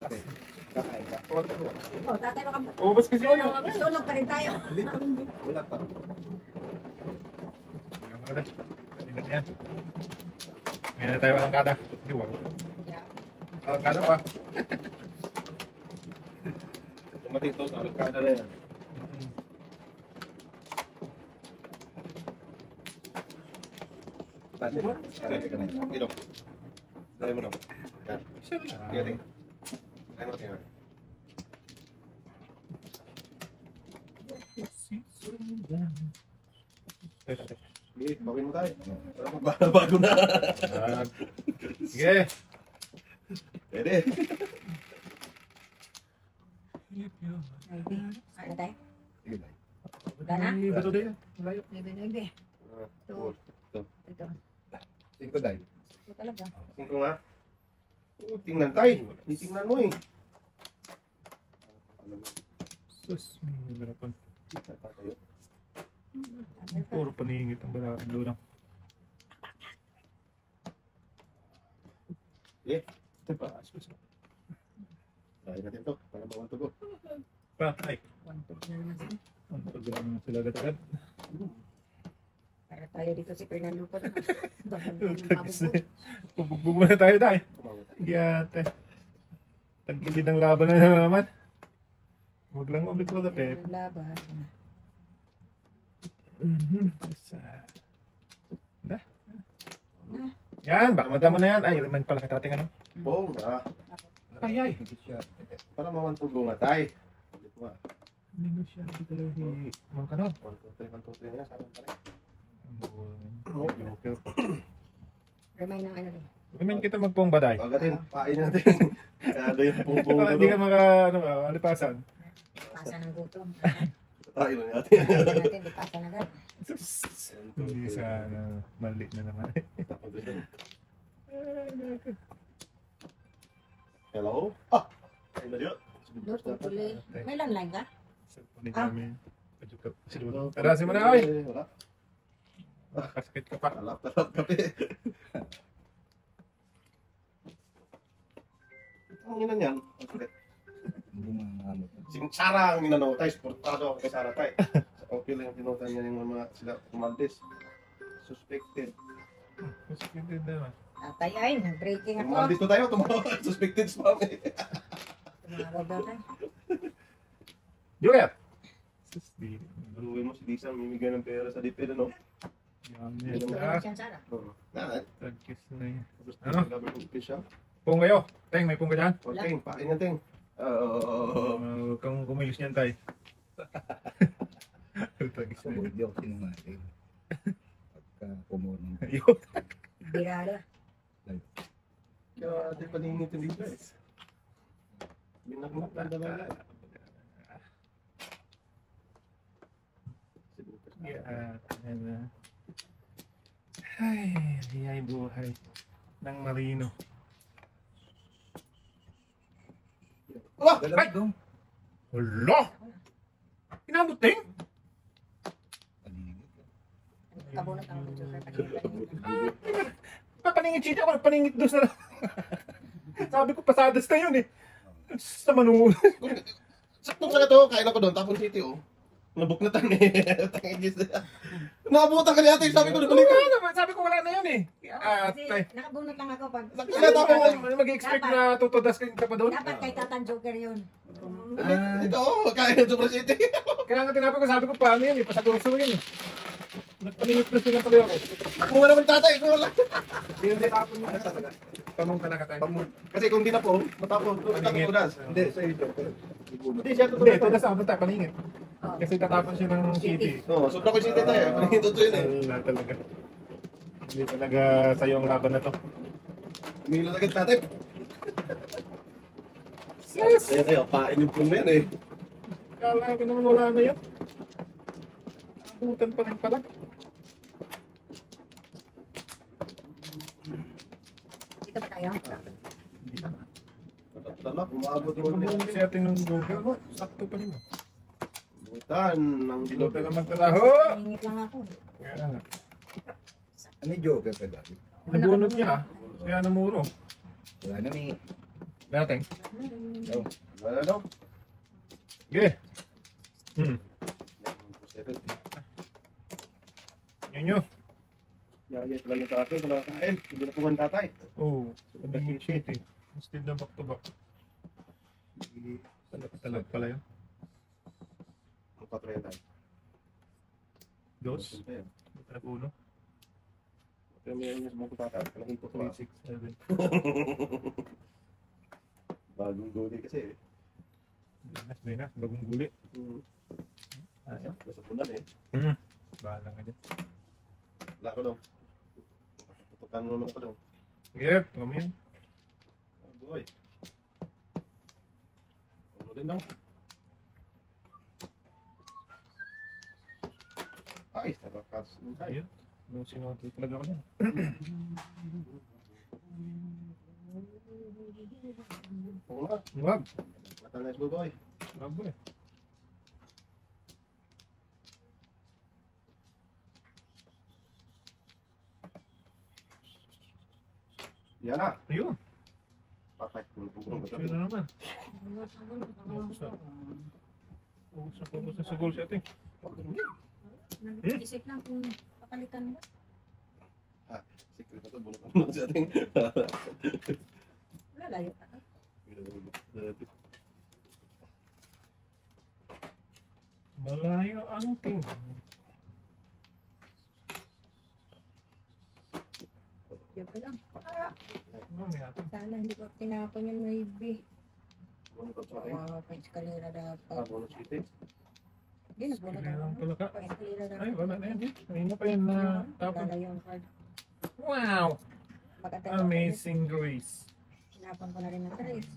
Kakain ka. Oh, tatay mo ka. Ubus kasi yun. Tulog pa rin tayo. Wala pa. Ngayon na tayo ang kada. Di ba? Ang kada pa. Tumating to sa kada na yan. Tadi mo? Tadi ka na. Ito. Tadi mo na. Yan. Tadi. Tadi mo na. Sige, bawin mo tayo. Bago na. Sige. Pwede. Ano tayo? Sige tayo. Gana? Ito din. Malayo. Bebe. Ito. Singko tayo. Ito talaga. Singko nga. Tingnan tayo. Tingnan mo eh. Sus, may hirapan. Puro paningit ang balakang doon. Eh, ito pa. Sus. try natin to para mawantog ko. Patay. Wantog na naman sila. Wantog na sila agad-agad. Para tayo dito si Fernando pa na. Pubugbog muna tayo tayo. Yate. Tagilid ng laban na naman. Huwag lang ulit ko dati. Laban. Na. Yan, baka madama na yan. Ay, man pala katating ano. Bong, Ay, ay. para mawantog ko nga tayo. Hindi mo siya dito lang si Mang Kanor. Mantutoy na, sarang pa rin. Okay. Ramay ng ano rin. Gamin kita magpong baday. Pagatin, pain natin. Kado yung pungpong Para hindi ka maka, ano ba, alipasan. Pasa ng gutom. Tayo na natin. Natin, di pasa na agad. Hindi sana mali na naman. Hello? Ah! Ay na yun. Luto, tuloy. May landline ka? Cellphone namin. Tarasin mo na, oy! Wala. Kasakit ka pa. Talap kape. Ang ina niyan. Si Sarah ang inano tayo, supportado ako kay Sarah tayo. Okay lang yung pinutan niya yung mga sila kumaldes. Suspected. Kasakit din naman. Tatay ay, nag-breaking ako. Kumaldes to tayo, tumawag. Suspected spam eh. Tumawag daw tayo. Juliet! Sus, di. Baluin mo si Lisa, mimigay ng pera sa dipid, ano? Yan, Ito yan. na siya, Sarah. Tagkis na yan. Tapos Ano? government official. Pong kayo. Teng, may pong ka dyan? Okay, pain natin. Huwag kang kumilos niyan, tay. Tagkis na yan. Hindi ako sinungaling. Pagka kumurong. Ayun. Birada. Kaya di paningit yung dito eh. Binakmak na dalawa. Yan. Ay, ay buhay ng marino. Wah! Ay! Hala! Inabot din? Kabunot ang luto sa kanila. Papaningit siya ako, paningit doon sa... Sabi ko, pasadas na yun eh. Sa manungunan. Saktong sa to, kain ako doon, Tapon City oh. Nabuk na tayo eh. Tangigis na. Naabutan ka niya ate, sabi ko nabalik ka. Sabi ko wala na yun eh. Kasi nakabunot lang ako pag... Kaya tapos Mag-expect na tutudas ka pa doon. Dapat kay Tatan Joker yun. ito, kain ng Super City. Kaya nga tinapin ko, sabi ko paano yun eh. Pasaduso yun eh. Nagpaningit na sila tuloy ako. Kung naman tatay, kung wala. Hindi na tapon mo na talaga. Pamong ka na katay. Kasi kung di na po, matapos, Paningit. tudas. Hindi, sa iyo. Hindi siya Hindi, tutudas. tudas ako tayo, paningit. Kasi tatapon siya ng city. No, sobra ko City tayo. Paningin to yun eh. Wala talaga. Hindi talaga sa'yo ang laban na to. Milo agad tatay. Yes! Kaya kayo, pain yung pong yan eh. Kala ko naman wala na yun. Abutan pa rin pala. Dito ba tayo? Talak, umaabot yung mga Kasi atin ng Google mo, sakto pa rin. butan ng Hindi bilog. ka naman trabaho. Nangingit lang ako. Kaya nga. Ano yung joker ka dati? Nabunot niya. Kaya namuro. Wala na may... Natin. Wala daw. Sige. Yun. Yaya pala ng tatay, wala kain. Hindi na puwan tatay. Oh, sabi shit eh. Instead na back to back. Talag pala yun. Ang patraya tayo. Dos. Uno. Kaya may yung sumong tatay. Kalangin po 3, 6, 7. Bagong guli kasi eh. Binas. Bagong guli. Ayun, nasa punan eh. Bahala nga dyan. Wala ko daw. Tutukan mo naman ko daw. Sige, kami yan. Oh boy. Ano din daw? Ay, tarakas. Ayun. Nung sinuti talaga ko yan. Oo nga. Wag. Matalas mo boy. Wag eh. Yan na. Ayun. Patay. Sino na naman? Focus na sa goal setting. Isip lang kung papalitan mo. Secret na to. Bulok naman sa ating. Wala, layo ka. Malayo ang team. Yan pa lang. Mamaya. Sana hindi ko tinapon yung maybe. Ano ka sa akin? Pa eskalera dapat. Bonus city. Hindi, nagbunod Kaya lang ako. pala ka. Pa eskalera dapat. Ay, wala na yan. Ayun na pa yun na tapon. Lalayo ang card. Wow! Maganda yung Amazing grace. tinapon ko na rin ng tres.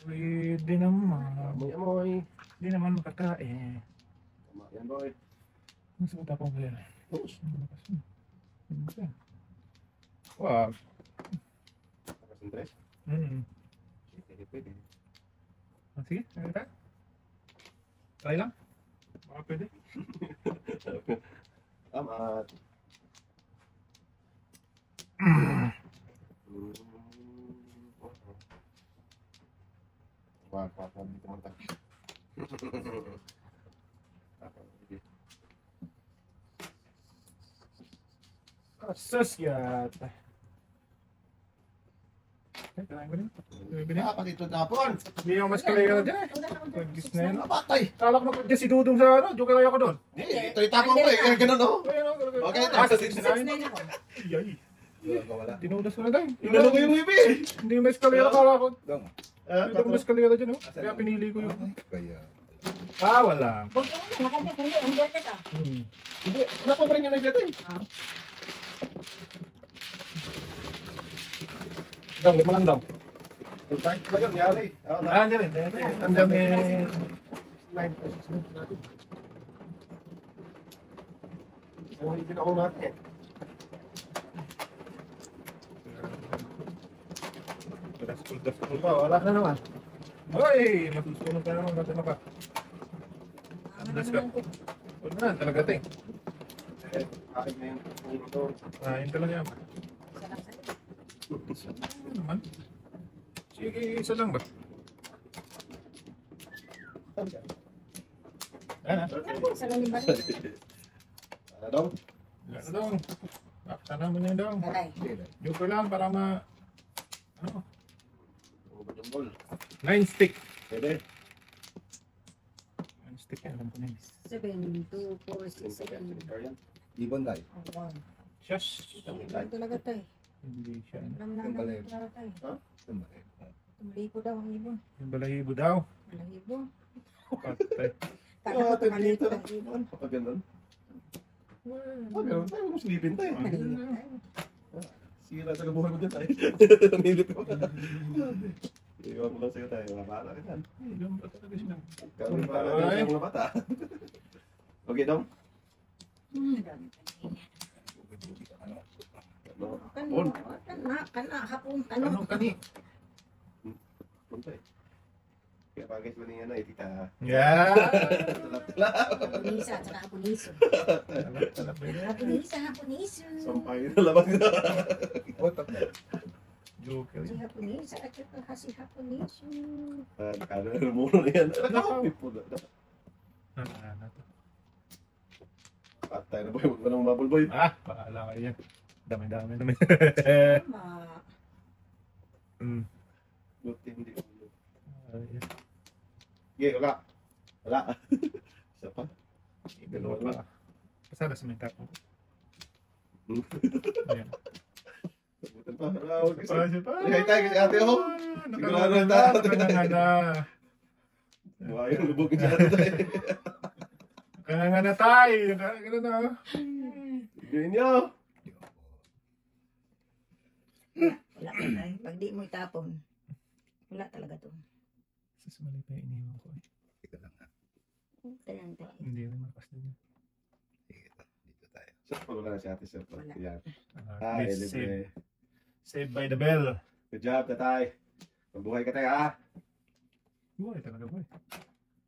Pwede naman. Amoy. Hindi naman makakain. Tama yan boy. Mas matapang ko yan. Push. Wow. Nakasintres. Pwede, pwede. Sige, ano ka? Try lang. Baka pwede. Tama. Wag, dito mo tayo. Asas yata. Kailangan ko rin. Bibili. Dapat ito tapon. Hindi yung mas kalera dyan eh. Pagkis na yan. Napatay. Kala ko magkakit si Dudong sa ano. Joke kaya ko doon. Ito itapon ko eh. Kaya ganun oh. Okay, Asa tapos 69. Yay. Tinudas ko na tayo. Tinalo ko yung wibi. Hindi yung mas kalera kala ko. Dong. Hindi yung mas kalera dyan oh. Kaya pinili ko yung. Kaya. Wala. Hindi, napo pa rin yung nag-get eh. Dong, lima lang dong. Kahit ba yun, yari. Hindi rin. Ang dami. Ang pinako natin. Daskul pa. Wala na naman. Hoy! Masusunod ka naman. Natin pa. Wala na. Talaga ito eh. Akin na yung puno to. Yun talaga yan. Ano naman? Sige, isa lang ba? Sa lalim ba rin? Ano daw? Ano dong? Bakta naman yun dong. Balay. Joke lang para ma... Ano? Bujambol. 9 stick. Pwede. 9 stick yan. Alam ko na yun. 7, 2, 4, 6, 7. Ibon tayo. Shush! Ano talaga tayo? Hindi siya. Alam na Yung balay. talaga tayo. Tumari. Tumalipo daw ang ibon. Yung balahibo daw. Balahibo. Patay. Kala ko Ate, tumalipo dito. ang ibon. Kapag ganun. Ganun tayo. Muslipin tayo. Maliit tayo. Sira sa buhay mo dyan tayo. Nilip ko. Iwan ko lang sa'yo tayo. Mabala ka dyan. Ilang ba talaga sila? Kami para dyan sa mga bata. Okay, Dong? Kana, hapon, Ano kani? Punta eh. Kaya bagay sa niya na, tita. Yeah. Talap-talap. Hapunisa at saka hapuniso. Talap ba yun? Hapuniso, hapuniso. Sampay na labag na. What the Joker Si yun. hapuniso at saka si hapuniso. Nakano na muna na yan. Nakakapit po na. Ano to? Patay na boy, huwag mo nang bubble boy. Ah, paala kayo yan. Dami. Tama. Mm. Buti hindi ulo. Ayan. Sige, wala. Wala. Isa pa. Dalawa pa. Pasara sa may tapo. Ayan. Sabutan pa. Wala, huwag kasi. Pasara pa. Ay, tayo kasi ate ako. Sigurado na tayo. Nakanganga. Wala yung lubog niya ate tayo. Nakanganga na tayo. Nakanganga na. Gawin niyo. Wala ka tayo. Pag di mo itapon, wala talaga to. Sus, mali pa yung iniwan ko. Ika lang ha. Tayan tayo. Hindi rin mapas na niya. Dito tayo. Sir, wala na si ate sir. Wala. Yan. Please Libre. save by the bell. Good job, tatay. Mabuhay ka tayo, ha? Buhay talaga, boy.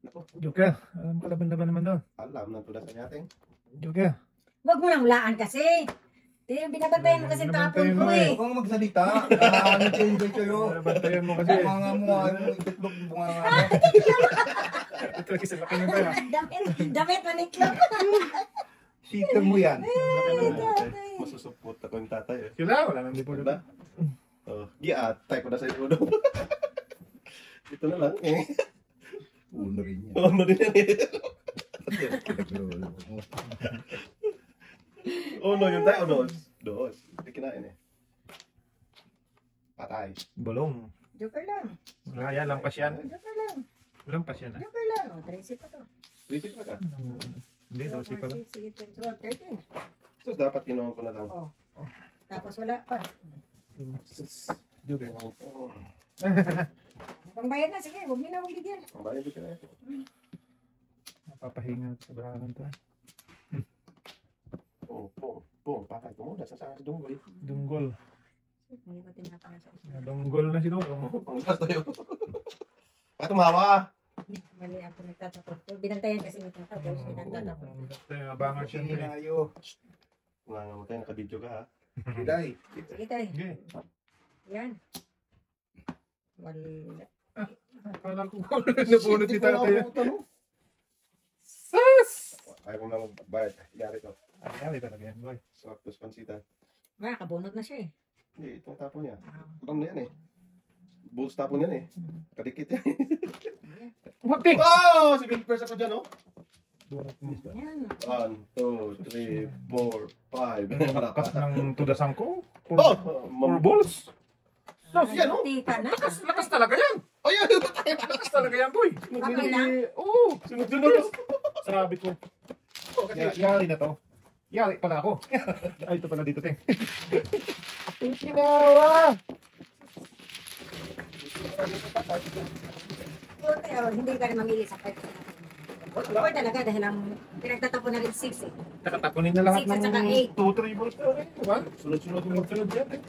Naku, Joker, alam ka laban-laban naman daw. alam ng tulas na natin. Joker. Huwag mo nang hulaan kasi. Binabantayan mo kasi tapon ko eh. Huwag kang magsalita. Nag-enjoy kayo. Bantayan mo kasi. Bunganga mo, ano, ititlog bunganga mo. Ito lagi sa laki ng tayo. Damit maniklop. Sikam mo yan. Masusupot ako yung tatay, eh. Sila, wala nang lipo Diba? Oh, giatay ko na sa iyo. Ito na lang, eh. Uno rin yan. Ano din yan, eh. Oh, no, yung tayo, dos. Dos. Hindi kinain, eh. Patay. Balong. Joker lang. Wala yan, lampas yan. Joker lang. Walang pas yan ah. Joker lang. O, 13 pa to. Visit pa ka. Hindi, 12 pala. Sige, 12, 13. So, dapat kinuha ko na lang. Oh. Tapos wala pa. Joker. Oh, Pangbayad na, sige. Huwag nila akong bigyan. ang bayan ka na. Napapahinga sa brahan to. Pong, patay ko muna. Sasama si Dunggoy. Dunggol. Hindi ko tinapang sa Dunggol na si Dungol. Panglas tayo. Ah, tumawa. Mali ako nagtatapos. Binantayan kasi nagtatapos. Binantatapos. Abangan siya Sige nila. na kayo. Nga nga mo tayo, nakabidyo ka, ha? Hiday. Sige tayo. Sige. Yan. Wala. Akala ko nabunot ni tatay. Sus! Ayaw ko na magbayad. Yari ko. Ay, talaga yan, boy. Saktos pansita. Nakabunot na siya eh. Hindi, itong tapon niya. Ah, Alam na yan, eh. Bulls tapon yan, eh. Kadikit yan. Huwagting! Oh! Si Big Purse ako dyan, oh. Yan. 1, 2, 3, 4, 5. Lakas ng tudasang ko. Oh! Four balls. Sus, yan, oh. Hindi ka na. Lakas talaga yan. Ayun! Lakas talaga yan, boy. Okay lang. Oo. Sunod-sunod. Sabi ko. Yari na to. Yari pala ako. Ay, ito pala dito, Teng. Ginawa! Pero hindi ka rin mamili sa part. Or talaga dahil ang pinagtatapon na rin 6 eh. Nakatapunin na lahat Six at ng saka eight. 2-3 balls. Diba? Sunod-sunod yan, eh.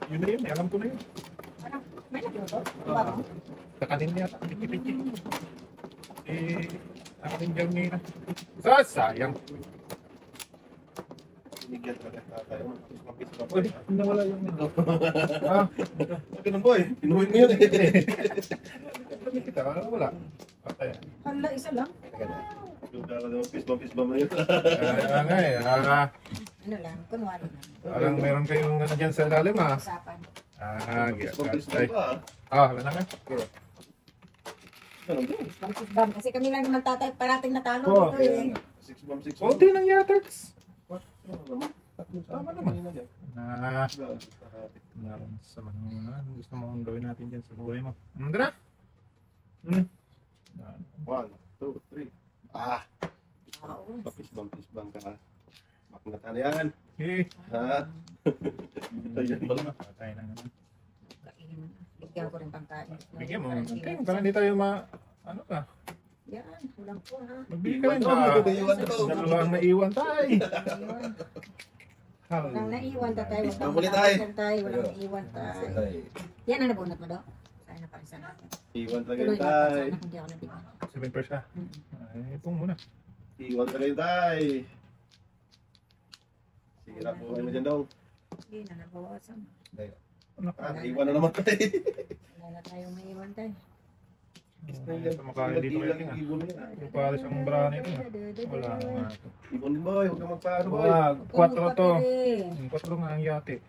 Yun na yun, eh. Alam ko na yun. Ano? May laki mo to? Bago? Kakanin niya. Piki-piki. Aking journey na. Sayang. Bigyan ka na tatay. Mapis pa. Uy, nawala yung nito. Ah, Ganun, boy. Pinuhin mo yun, eh. kami kita. Wala. Patay. Hala, isa lang. Dala na pis ba mo yun? Kaya nga eh. Ano lang, kunwari lang. Parang meron kayong ano dyan sa ilalim ah. Usapan. Pis Ay. ba? Wala na nga. Ganun, boy. Bam, kasi kami lang naman tatay parating natalo Oo. dito eh. 6 bomb, 6 Kunti lang yata. Tama naman. Meron sa mga gusto mong gawin natin dyan sa buhay mo. Ano na? 1, 2, 3. Ah! Oo. Pis bang ka. Maknat na yan. Eh. Ha? Ayan ba lang? Patay na naman. Kainin mo na. Bigyan ko rin pangkain. Bigyan mo. Okay, para hindi tayo ano ka. Yan, ulang po ha. Magbigay ka rin Iwan sa to, iwan to. dalawang naiwan tayo. Ayun. Walang naiwan tayo. Mabulit tayo. Walang naiwan tayo. Hiday. Yan ang nabunot mo do? Kaya na parisan natin. Iwan talaga Tuloy yung na tay. sana kung di ako nabigyan. 7 pairs ka. Ay, ito muna. Iwan talaga yung tay. Sira po kayo na dyan daw. Hindi na nabawasan. Iwan na naman tay. Wala na tayong may iwan tayo. Kumakain dito kayo tingnan. Ibon na yan. Yung pares ang braha nito. Wala nga ito. Ibon din boy, huwag ka magpaano boy. Wag, 4 to. Eh. 4 nga ang yate.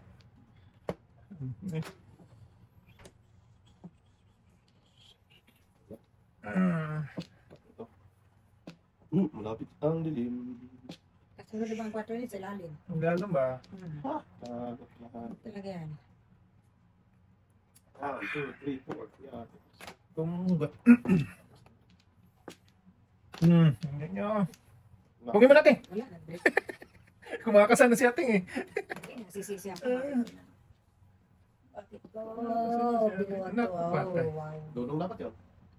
Malapit ang dilim. Kasunod ibang 4 yun sa lalim. Ang galang ba? Talaga yan. 1, 2, 3, 4. Yan. Tunggat. Hindi nyo. Pugin mo natin. Wala, nag-break. Kumakasan na si ating eh. Hindi, nasisisi ako. Bakit ko? Binuhat Anak, ko. patay. Wow. Dudong dapat yun.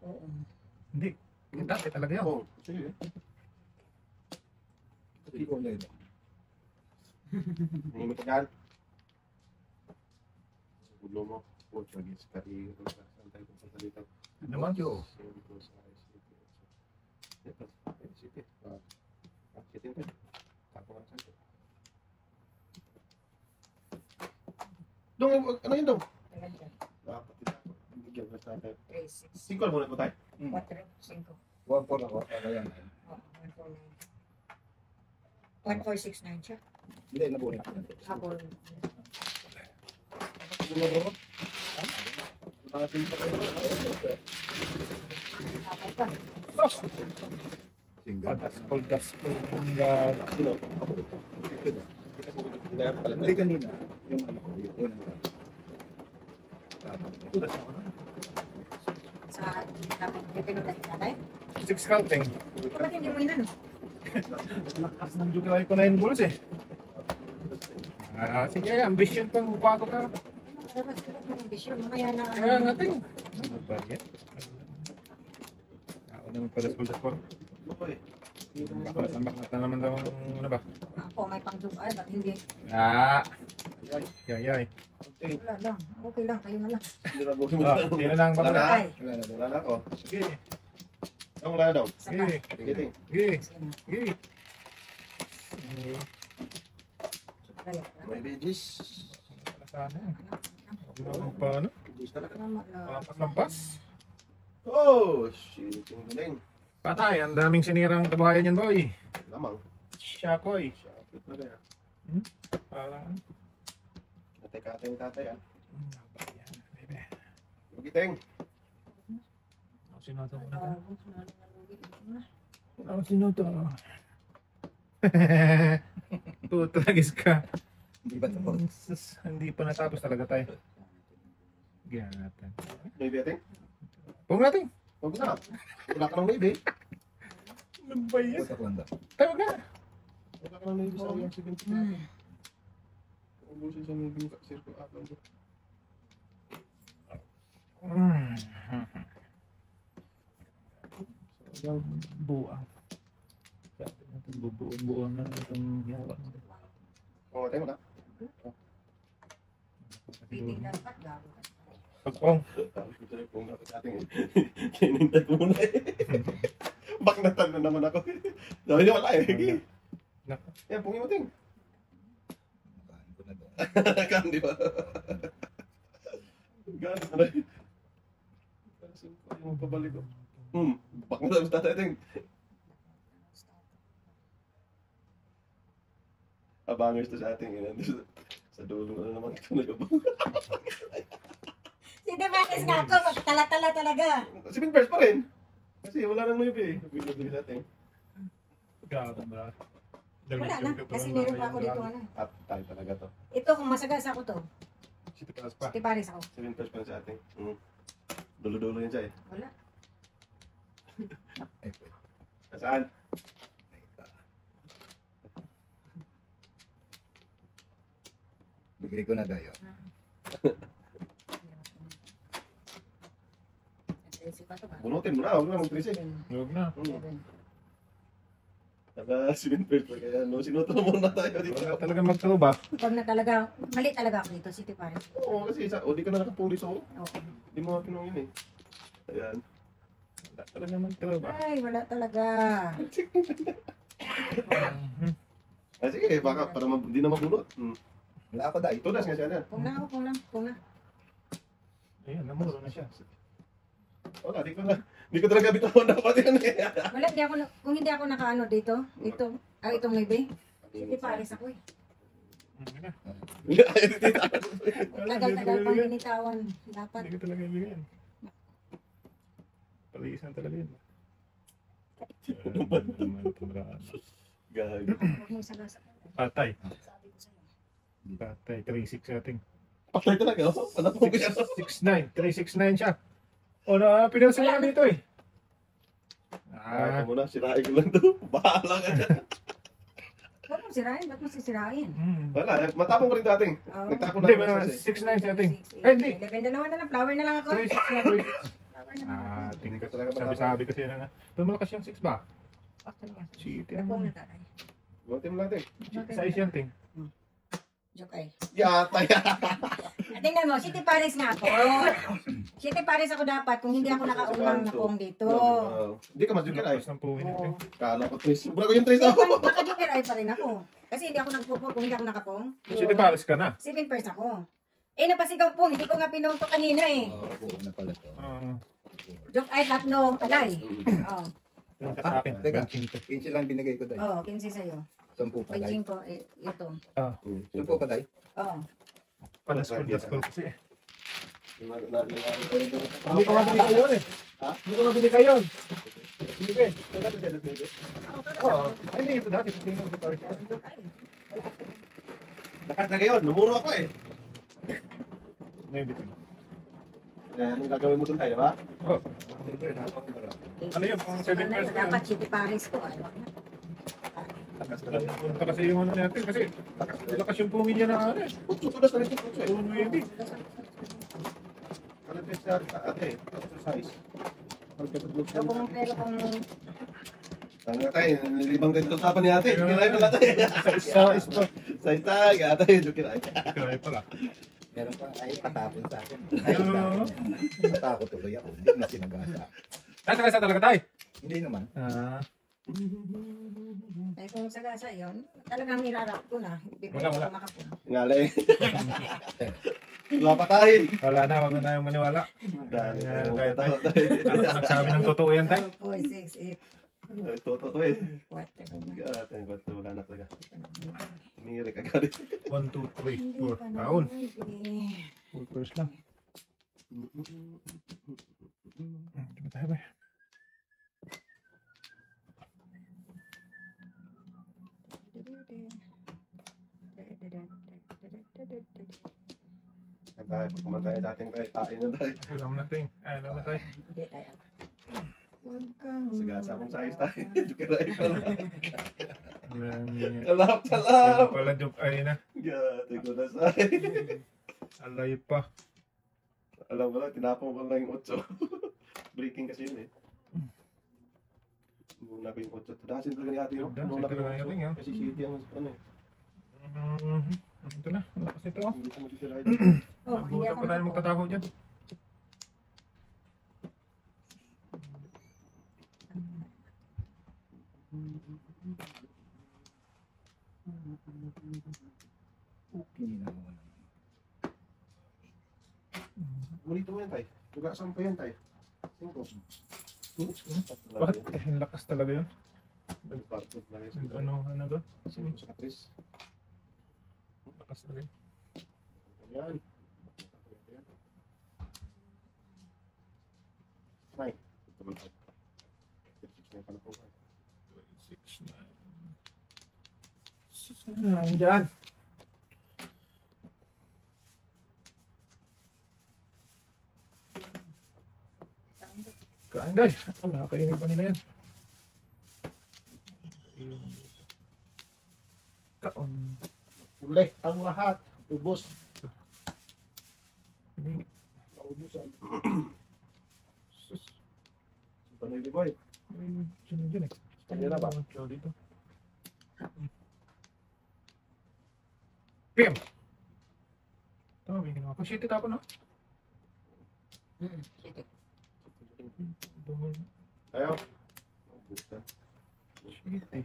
Oo. Hindi. Dati talaga yun. Oo, sige. Ikaw na ito. Hindi mo tagaan. Gulo mo. Huwag maging skari. Santay kong sa dito. Naman yun. Dong, ano yun dong? Talaga yan. Dapat ito. Bigyan ko sa akin. 3, 6, Singkol muna po tayo. 4, 5. 1-4 ako. Ano yan? Oo, 1, 4, 9. 1, 4, 6, 9 siya. Hindi, nabunin. Habol. Dapat pa. Single. Padas. Sino? Hindi kanina. Yung ano ko, yung unang ko. Sa dapat pinunod natin. 6 counting. Bakit hindi mo inano? Lakas ng jugalay ko na yung bulls eh. Sige, ambition pang bago ka. Dapat ko ng ambisyon. Mamaya na. Kaya natin. Ano ba yan? Ako naman padas ko. Boy. Tambak na naman daw ang ano ba? Ako may pangdugaan. Ba't hindi? Yay. Wala lang. Okay lang. Kayo na lang. Nirabuhin mo na. Sino lang ba? Wala na. Ay. Wala na. Wala na ako. Sige. Ang wala daw. Saka. Sige. Sige. Sige. Sige na. Sige. Kaya. May bidis. Wala sana. Ano pa ano? Bidis talaga. Lampas. Oh, shit. Yung galing. Patay, ang daming sinirang kabuhayan yan boy. Lamang. Shakoy. Shit talaga. Parang Natay-katay yung tatay ah. Magiteng. Sino to? Ah, Sino to? Tutragis ka. Hindi ba ito? Hindi pa natapos talaga tayo. Gyan natin. May betting? Huwag natin. Huwag na. Wala ka ng maybe. Ano ba yan? Ito lang daw. Tayo na. Wala ka ng maybe sa iyong sige. Ubusin sa maybe yung circle up lang. Buang. Sabi natin bubuang na itong yawa. Oo, tayo mo na. Piting dapat gago. Pagpong. Tapos ko sa'yo kung dapat ating kinintay ko muna eh. Baknatan na naman ako. Sabi niya wala eh. Nako. Yan, pungin mo ting. Nakain ko na daw. Kan, di ba? Gano'n na rin. Kasi ko yung pabalik ko. Baknatan sa tatay ting. Abangers to sa ating ina. Sa dulo na naman ito na yun. Si Devanes nga ako. Magtala-tala talaga. Si Pin First pa rin. Kasi wala nang maybe eh. Bigla-bigla natin. Gago ba? Wala na. Kasi meron pa ako dito. Ano. At tayo talaga to. Ito kung masagas ako to. Sito ka pa. Si Paris ako. Si Pin First pa rin sa ating. Dulo-dulo yun siya eh. Wala. Ay, pwede. Nasaan? Bigay ko na dayo. Nag-tracy pa to ba? Bunutin mo na. Huwag na mag-trace eh. Huwag na. Ala, sinipil pa kaya no, sinuturo muna tayo dito. Wala talaga magturo ba? Pag na talaga, mali talaga ako dito, City Paris. Oo, kasi di ka na nakapulis ako. Okay. Di mo ako yun eh. Ayan. Wala talaga magturo ba? Ay, wala talaga. Ah, sige, baka para di na mabulot. Wala ako dahil. Tunas nga siya yan. Kung na ako, kung na. Ayun, namuro na siya. Wala, di ko talaga bitawan dapat yan eh. Wala, kung hindi ako nakaano dito, itong maybe. City Paris ako eh. Tagal-tagal pang binitawan. Dapat. Hindi ko talaga ibigyan. Palisan talaga yun. Gago. Huwag mong sagasa. Patay. Sabi ko sa'yo. Patay. 3-6 sa ating. Patay talaga, oh. Panapong ko siya. 6-9. 3-6-9 siya. O na, pinansin mo na dito eh. Ah, ito muna, sirain ko lang to. Bahala ka dyan. Huwag mong sirain, ba't mo sisirain? Wala, matapong ko rin dating. Oh. Nagtapon Hindi, na ako 6-9 sa ating. Ay, hindi. 11 na lang, flower na lang ako. 3-6 na, 3-6. Flower na lang. Ah, tingin Hindi ka ka talaga talaga. Sabi kasi na nga. Lumalakas yung 6 ba? Okay nga. Shit, Ako yan. na tayo. Buti mo natin. Size yan, ting. Joke ay. Yata yan. Tingnan mo, City Paris nga ako. City Paris ako dapat kung hindi ako nakaunang nakong dito. Hindi ka mas-joker ay. Lakas ng puwin natin. Kala ko trace. Sobra ko yung trace ako. Naka-joker ay pa rin ako. Kasi hindi ako nagpupong kung hindi ako nakapong. City Paris ka na. 7 first ako. Eh, napasigaw po. Hindi ko nga pinunto kanina eh. Oo, na pala to. Joke ay, tatlo. Alay. Oo. Yung ka sa akin. Teka. 25. 15 lang binigay ko dahil. Oo, 15 sa'yo. 10 pa May dahil. 5 eh, ito. 10 pa dahil. Oo. Palaskol kasi. Hindi Hindi ko mabili kayo eh. Ha? Hindi ko mabili kayo. Sige. Oo. Ay, hindi ito dati. Tingnan ko Paris. Lakas na ngayon, lumuro ako eh. Maybe. Anong gagawin mo doon tayo, ba? Oh. Ano yun? Pang 7 first ka. Dapat City Paris ko. Ay, wag na. Punta kasi yung ano natin kasi lakas yung pumilya na ano eh. Putso, tulas na rin yung putso eh. Yung maybe. Ano test na ate? Exercise. Pero kung Ang nga tayo, nilibang kayo sa usapan ni ate. Jukiray pala tayo. Isa. Sa isa, ate, jukiray. Kaya pala. Meron pa ay patapon sa akin. Ay, natakot tuloy ako. Hindi na sinagasa. Sa talaga tayo. Hindi naman. ay kung sagasa yun, talagang nirarap ko na. Hindi ko Wala. makapun. Ngala eh. Wala pa tayo. Wala na, wag na tayong maniwala. Dahil Kaya tayo. tayo. Nagsabi ng totoo yan tayo. 4, 6, 8, Toto to eh. 4. Ate, wala na talaga. Umiirik agad. 1, 2, 3, 4. Taon. Full course lang. Di ba tayo ba? Tayo, pag kumantay dating tayo, tayo na tayo. Alam natin. Alam na tayo. Hindi tayo. Sagasa akong size tayo. Jukiray pala. Alam Kalap, kalap. pala joke ay na. Gati ko na say. Alay pa. Alam mo lang, tinapong ko lang yung 8. Breaking kasi yun eh. Muna ko yung 8. Dahasin talaga ni ate yun. Dahasin Muna ko talaga yung ni ate, 8. yun. Kasi city ang ano eh. Ito na. Wala kasi ito. Hindi ko magsisilay. Oh, hindi Buta ako pa tayo nakapun. magtataho dyan. Kinina mo naman. Mulito mo yan tayo. Tugasan pa yan tayo. 5. Bakit? Ang lakas talaga yun. Nagpartod na rin. Ano doon? Sino sa katris? Lakas talaga yun. Ayan. Nine. Nandiyan. Kain guys. Nakakainig pa nila yan. Kaon. Uli ang lahat. Ubos. Paubusan. Sus. Panoy di boy. Sino dyan eh? Kanina ba? Ikaw dito. Pim! Ito, may ginawa ko. Shit, tapon, no? City. Ayaw. Shit, eh.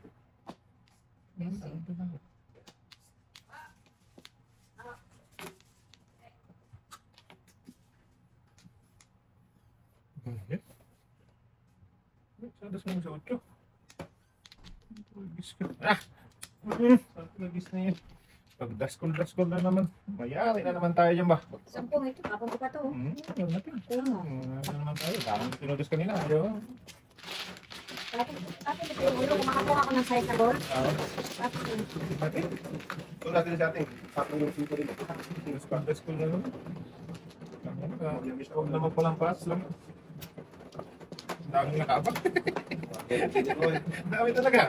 Sadas mo sa 8. Lagis ka. Ah! Lagis na yun. Pag-daskol na naman. Mayari na naman tayo dyan ba? 10 ito. Tapon ko pa to. Yun natin. Puno. Ano naman tayo? Dami tinudis kanina. Ayaw. Tapos ito yung ulo. Kumakakuha ako ng size na gold. Tapos Natin. Ito natin sa ating. Tapos yung sito rin. Daskol na naman. Huwag na magpalampas lang. Daming nakabak. Dami talaga.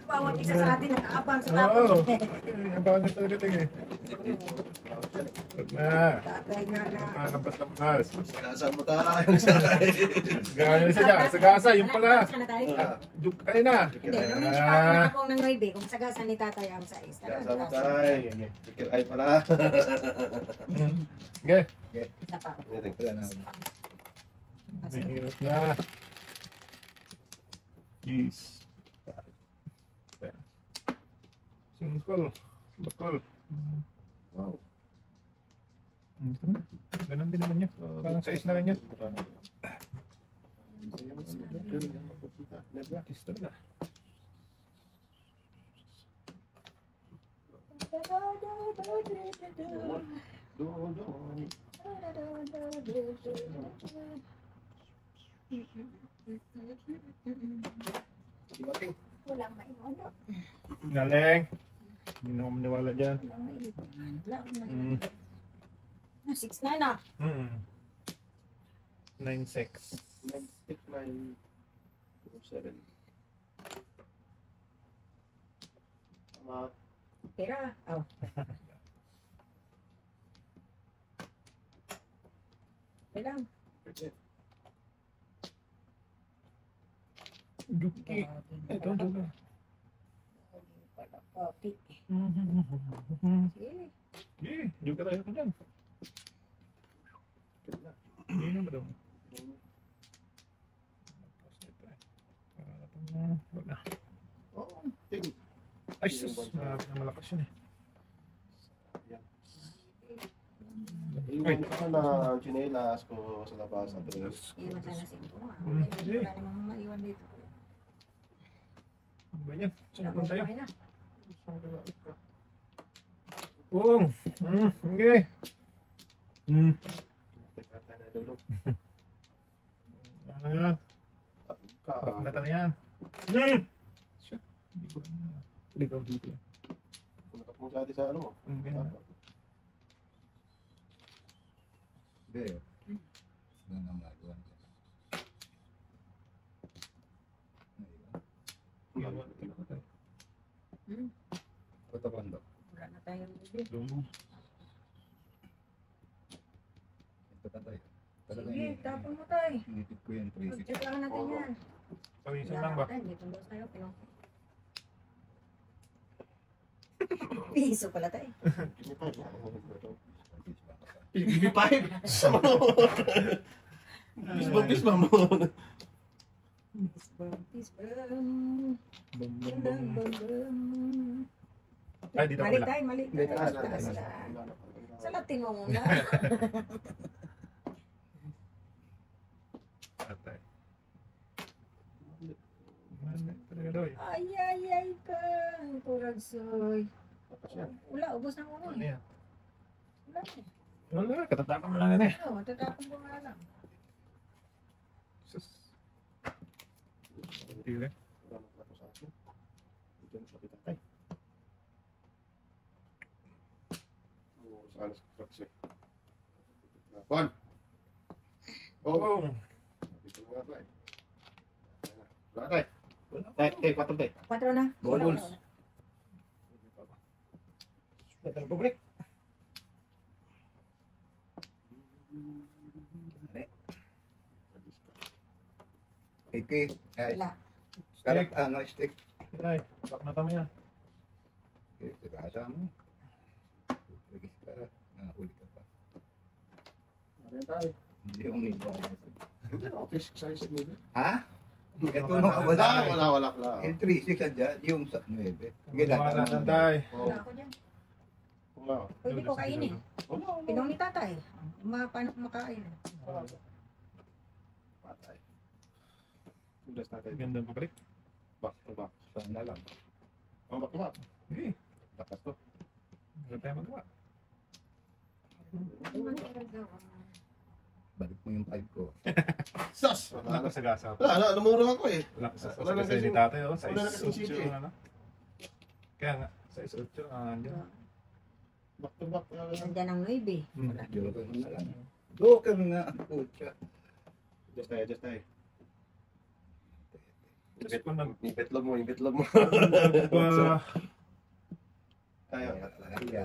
bawat isa sa atin nakaabang sa Oo. tapon. Ang bawal na talaga tingin. Huwag na. Tatay nga na. Nakakabas-lampas. Saan mo tayo? Gano'n isa dyan. Sagasa, yung pala. Sagasa na tayo. Juk kayo na. Hindi, nung hindi pa ako nakapong ng 9, kung sagasa ni tatay ang size. Saan mo tayo? Sikil ay pala. Okay. Isa pa. Wala na. Mahirap na. Yes. Simple. Bakal. Wow. Ganun din naman yun. Parang size na rin yun. Practice talaga. Walang maiwala. Galing. Hindi na ako maniwala dyan. Mm. 6'9" na. 9-6. 9-6-9-7. Tama. Pera. Oh. Pera. Juki. Ito, ito. Kopi. Sige. Eh, juga tayo ko dyan. Hindi na ba daw? Wag na. Oo. Ting. Ay, sus. Malakas yun eh. Iwan ko na ang chinelas ko sa labas. Iwan sana sa inyo. Sige. Wala namang maiwan dito. Ano ba yan? Saan tayo? Okay na. Oo. Okay. Ano yan? Pagkata na yan. Shit. Hindi ko na. Ligaw dito. Kung sa atin sa ano mo. Okay. Hindi. Wala na magawa. Puto kondo. Wala na tayong bibig. Ito pa tayo. Talaga Sige, yun. tapon mo tayo. Inipit ko yan, 360. Check lang natin yan. Pawisan lang ba? Dito tayo. Piso pala tayo. PB5. Sama mo. Bis ba mo? Ay, dito Mali pala. tayo, mali Hindi, tayo. taas Taas na. lang. Sa Latin mo muna. Atay. Ano talaga daw eh. Ay, ay, ay ka. Kurag soy. Wala, ubos na ako Ano eh. yan? Wala eh. Wala, katatakan mo lang yan eh. Oo, tatapon ko nga lang. Sus. Tila. Juan. Oh, Oh. dito nga ba eh. Wala tayo. Tay, 4 tay. 4 na. Gold Wala, balls. wala. Betul publik. Iki. Ay, Wala. karak, stick. Ay, bak na kami yan. Kasa mo. Sige, karak. Nahuli ka pa. Ayan tayo. Hindi yung nito. Office size nila. Ha? Ito Wala, nung wala. Wala. Yung 3-6 andyan, yung sa 9. Sige, Wala na tayo. Wala ako dyan. Wala. Pwede ko kainin. Wala. Pinong ni tatay. Paano ko makain? Patay. Ulas natin. Ganda pa balik. Back to back. Sana lang. Ang back to back. Sige, Takas to. wala tayo magawa. Balik mo yung 5 ko. Sus! Wala ka sa gasa. Wala, namurong ako eh. Wala ka sa Wala na gasa ni kasing- tatay. Oh, wala na kasing size city, 8 ano. Kaya nga, size 8 andyan. Back to back. Nandiyan ang 9. Wala. Joker mo na lang. Joker nga. Pucha. Just tayo. Just ko nag... Ibetlog mo. Pa... Tayo. Aya.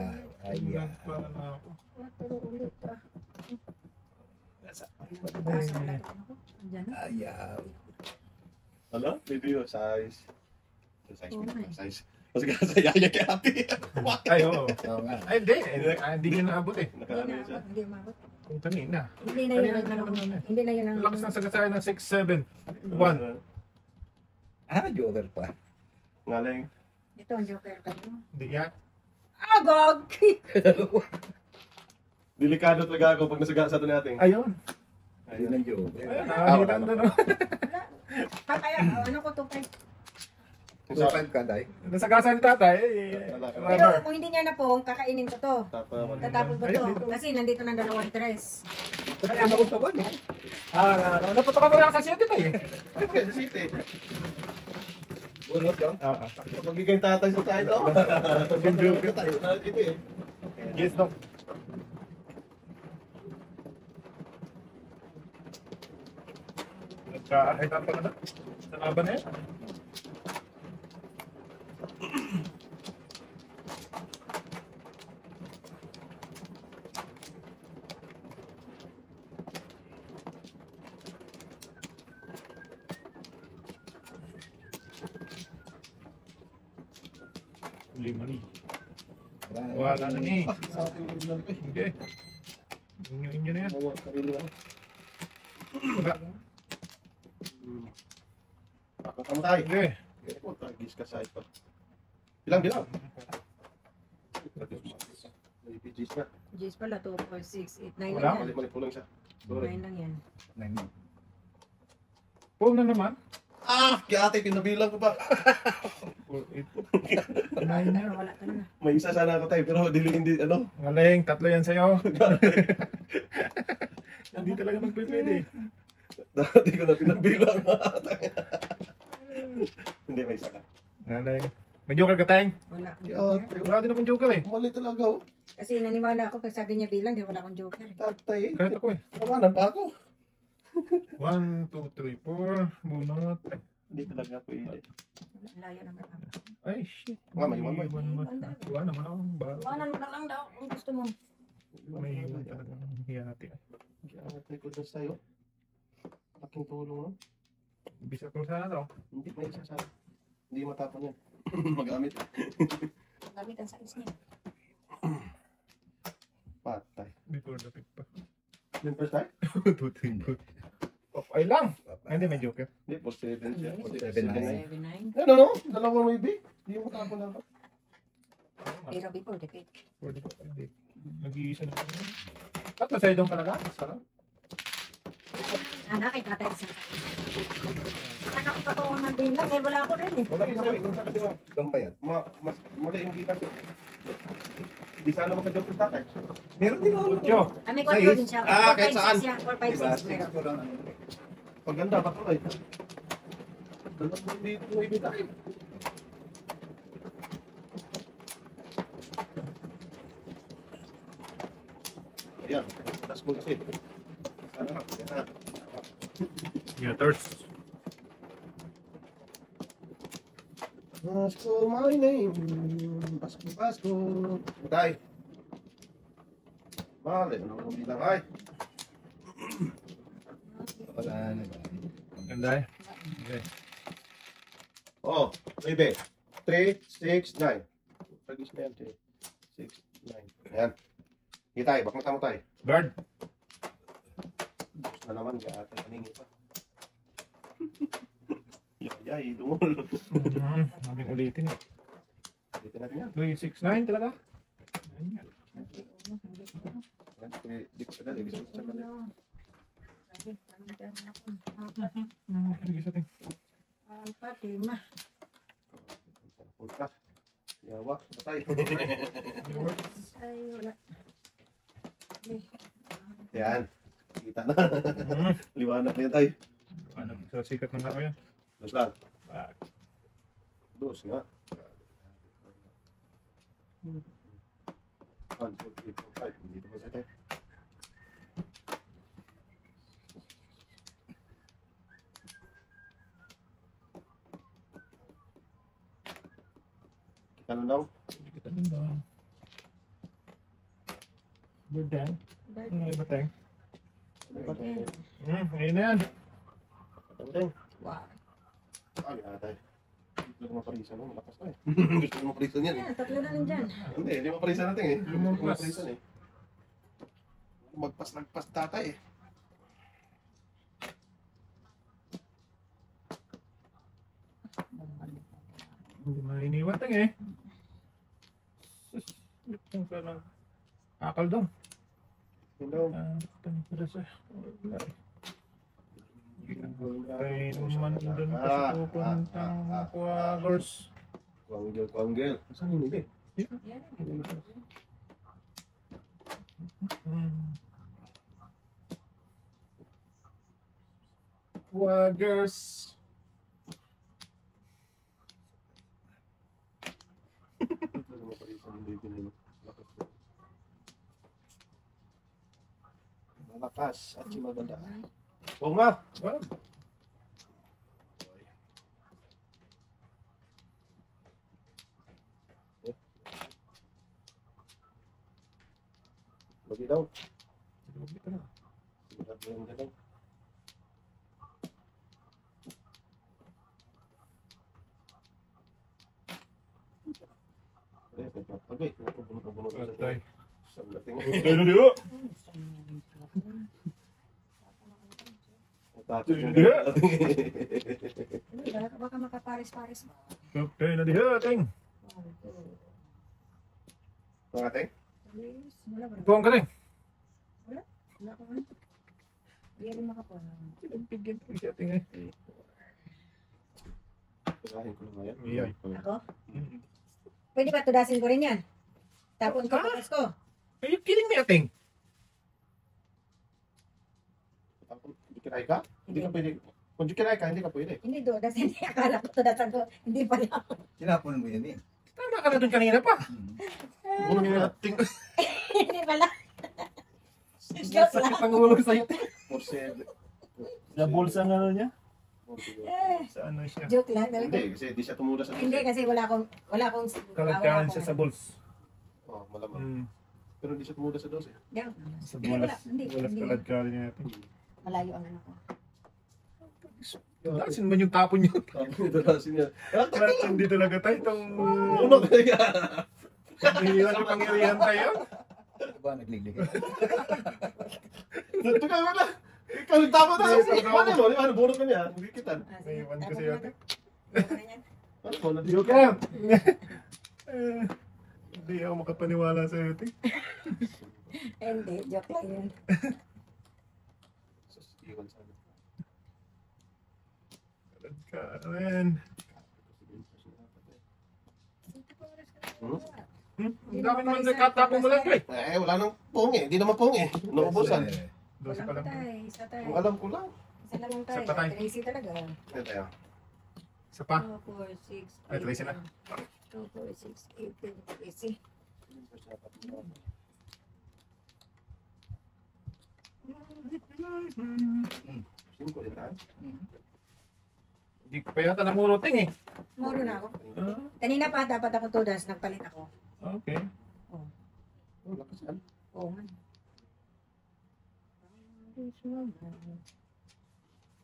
Nagpa na ako. Pero ulit ah. Nasa- Nagpapasa na ako. Nandiyan na. Ayaw. Ano? Review, size. Size. Oo nga eh. Size. Kasi kasayaya kay ate. Ay, oo. Oo nga. Ay, hindi. Hindi niya naabot eh. Hindi Nakaano na yun siya. abot. Hindi umabot. Kung kanina. Hindi na yun ang hindi na yun ang Lakas ng sagasaya ng 6-7. 1. Joker pa. Ngaling. ito ang joker ka mo. Hindi yan. Agog! Delikado talaga ako pag nasagasa ito natin. Ayun. Ayun ang Joker. Ayun, nakahitan doon. Oh. Kaya ano ko to kay. So, 5 ka, Day. Nasagasa ni tatay. Pero Rubber. kung hindi niya na po, kakainin ko to. Tatapon ko to. Ayun, dito. Kasi nandito ng dalawang tres. Kaya ako sa one, eh. Naputok ka lang sa city tayo eh. City. Bunot yun. Magbigay tatay sa tayo ito. Joker. Tayo na dito eh. Yes, no. Nagkaahitan pa na na. Sa laban na yan. Lima ni. Wala na ni. Sa ating lang eh. Hindi. Inyo na yan. Mawa, sarili lang. Wala. Pakakamtay. Hindi. Oh, tagis ka sa ito. Bilang. May PGs na. Jace pala, 2, 4, 6, 8, 9 Wala. lang yan. Mali po lang siya. Sorry. 9 lang yan. Full na naman. Kaya ate, pinabilang ko pa. 4, 8. 9 na. Pero wala ka na. May isa sana ako tayo, pero hindi, ano. Galing, 3 yan sa'yo. Hindi talaga magpipwede. Dati ko na pinabilang. Hindi, may isa ka. Galing. May joker ka tayong? Wala. Wala din akong joker eh. Mali talaga, oh. Kasi naniwala ako pag sabi niya bilang, di wala akong joker. Tatay, Kahit ako eh. kawanan pa ako. 1, 2, 3, 4. Bunot. Hindi talaga pwede. Layo naman ako. Ay, shit. May iwan Wala naman akong baro. Wala na lang daw kung gusto mo. May iwan talagang hiyati. Kaya likod na sa'yo. Laking tulong, no? Bisa ko sana daw. Hindi, may isa sa hindi matapon yan. Magamit. Gamit ang size niya. Patay. Before the pick pa. Yung first time? 2, 3, 4. Ay lang. Ay, hindi, may joker. Hindi, for 7 siya. Hindi. 7-9. 7, 9. Ano, no? Dalawang maybe. Hindi mo matapon na ako. Pero before the pick. Pwede ko. Hindi. Nag-iisa na kami. Tatlo sa'yo doon talaga. Sarap. Nakita tayo sa anak ko pa ko ng bilang, eh wala ako rin eh. Wala isa ko. Ikaw sa katiwa. Itong pa yan. Mas mali yung kita ko. Hindi sana makajok sa tatay. Meron din ako. Yo. May control din siya. Ah, kahit 4, 5, saan. 6 yan. 4, 5, Diba? 6 pero. 6 ko lang. Paganda, patuloy. Dalawang dito mo ibigay. Ayan, that's good shit. Sana. Yeah, thirst. Ask for my name. Pasko. Tay. Mali, ano ang bilang ay? Wala na ba? Ganda eh. Okay. Oh, baby. 3, 6, 9. Pagis na yan, 3, 6, 9. Ayan. Sige tayo, bakmata mo tayo. Guard. Gusto na naman, kaya ate kaningi pa. Yay, dumol. Namin ulitin eh. Dito natin yan. 369 talaga? Yan, dito sa dali, dito sa dali. Sige sa ting. Fatima. Punta. Yawa, patay. Ay, wala. Yan. Kita na. Liwanag na yan tayo. Ano, sa sikat ng araw yan. Dos lang. Ah, Dos nga. 1, 2, 3, 4, 5. Dito ba sa tayo? Kita na daw. kita din ba? Good then. Ano iba tayong? Ayun na yan. Patay. Wow. Ay, atay. Gusto ko maparisan mo, malakas na eh. Gusto ko maparisan yan eh. Yan, tatlo na lang dyan. Hindi, hindi maparisan natin eh. Limang Gusto ko pas. maparisan eh. Magpas-nagpas tatay eh. Hindi mainiwan tayong eh. Yung parang akal daw. Hello. Tanong ko sa... Ay, naman doon pa sa pupuntang Quagors. Kuanggel, kuanggel. Saan yun eh? Quagors. Gusto ko maparisan yung baby nila. Malakas at si maganda. Oo nga. Well, Lagi daw. ito na. Sigurad mo yung ganun. Pagay, napabunod-bunod sa Patay. sa lating. Patay na diyo. Tatay yung Hindi. Baka makapares-pares. Patay na diyo, ting. Mga ting? Wala ba? Tuwang ka rin. Wala ko. Hindi rin makapala. Pigyan ko siya, ting eh. Pinahin ko na nga yan. Iyay. Ako? Pwede ba tudasin ko rin yan? Tapon ko, bukas ko. Are you kidding me, ting? Tapos, hindi kinay ka? Hindi ka pwede. Kung di kinay ka, hindi ka pwede. Hindi tudasin. Akala ko tudasan ko. Hindi pala. Tinapon mo yan eh. Tama ka na doon kanina pa. Ulo nga ting. Hindi pala. Joke lang. Sakit ang ulo sa'yo, ting. Porsche. Sa bulsa nga niya? Eh, Sa ano siya? joke lang. Hindi, kasi di siya tumula sa Hindi kasi wala akong Kalagkaan siya sa bulsa. Oh, malamang. Hmm. Pero di siya tumula sa dos eh. Diyan. Sa Hindi, bulas. wala. Hindi, Bulas hindi. kalagkaan niya. Malayo ang anak ko. Saan man yung tapon niyo? Dalasin niya. Hindi talaga tayo itong... Uno talaga. Iwan yung pangyarihan tayo. Ba, naglilig. Dito ka wala. Ikaw nagtama na. Paano mo? Ano, bunot ka niya? Hindi kita. Iwan ko Tapos siya. na- Ano mo? Joke lang. Hindi ako makapaniwala sa iyo, ting. Hindi, joke lang yun. Iwan sa akin. Kalagkaan. Ang dami naman nagkatapon mo lang, eh. Eh, wala nang pong eh. Hindi naman pong eh. Naubusan. Dos Walang pa lang. patay, isa tayo. Ang alam ko lang. Isa lang ang tayo. Isa patay. Tracy talaga. Yan tayo. Isa pa. 2, 4, 6, Ay, Tracy na. 2, 4, 6, 8, Tracy. Sino ko din tayo? Hindi ko pa yata namuro, ting, eh. Muro na ako. Ah, Kanina pa dapat ako tudas, nagpalit ako. okay. Oh, lakas yan. Oo nga.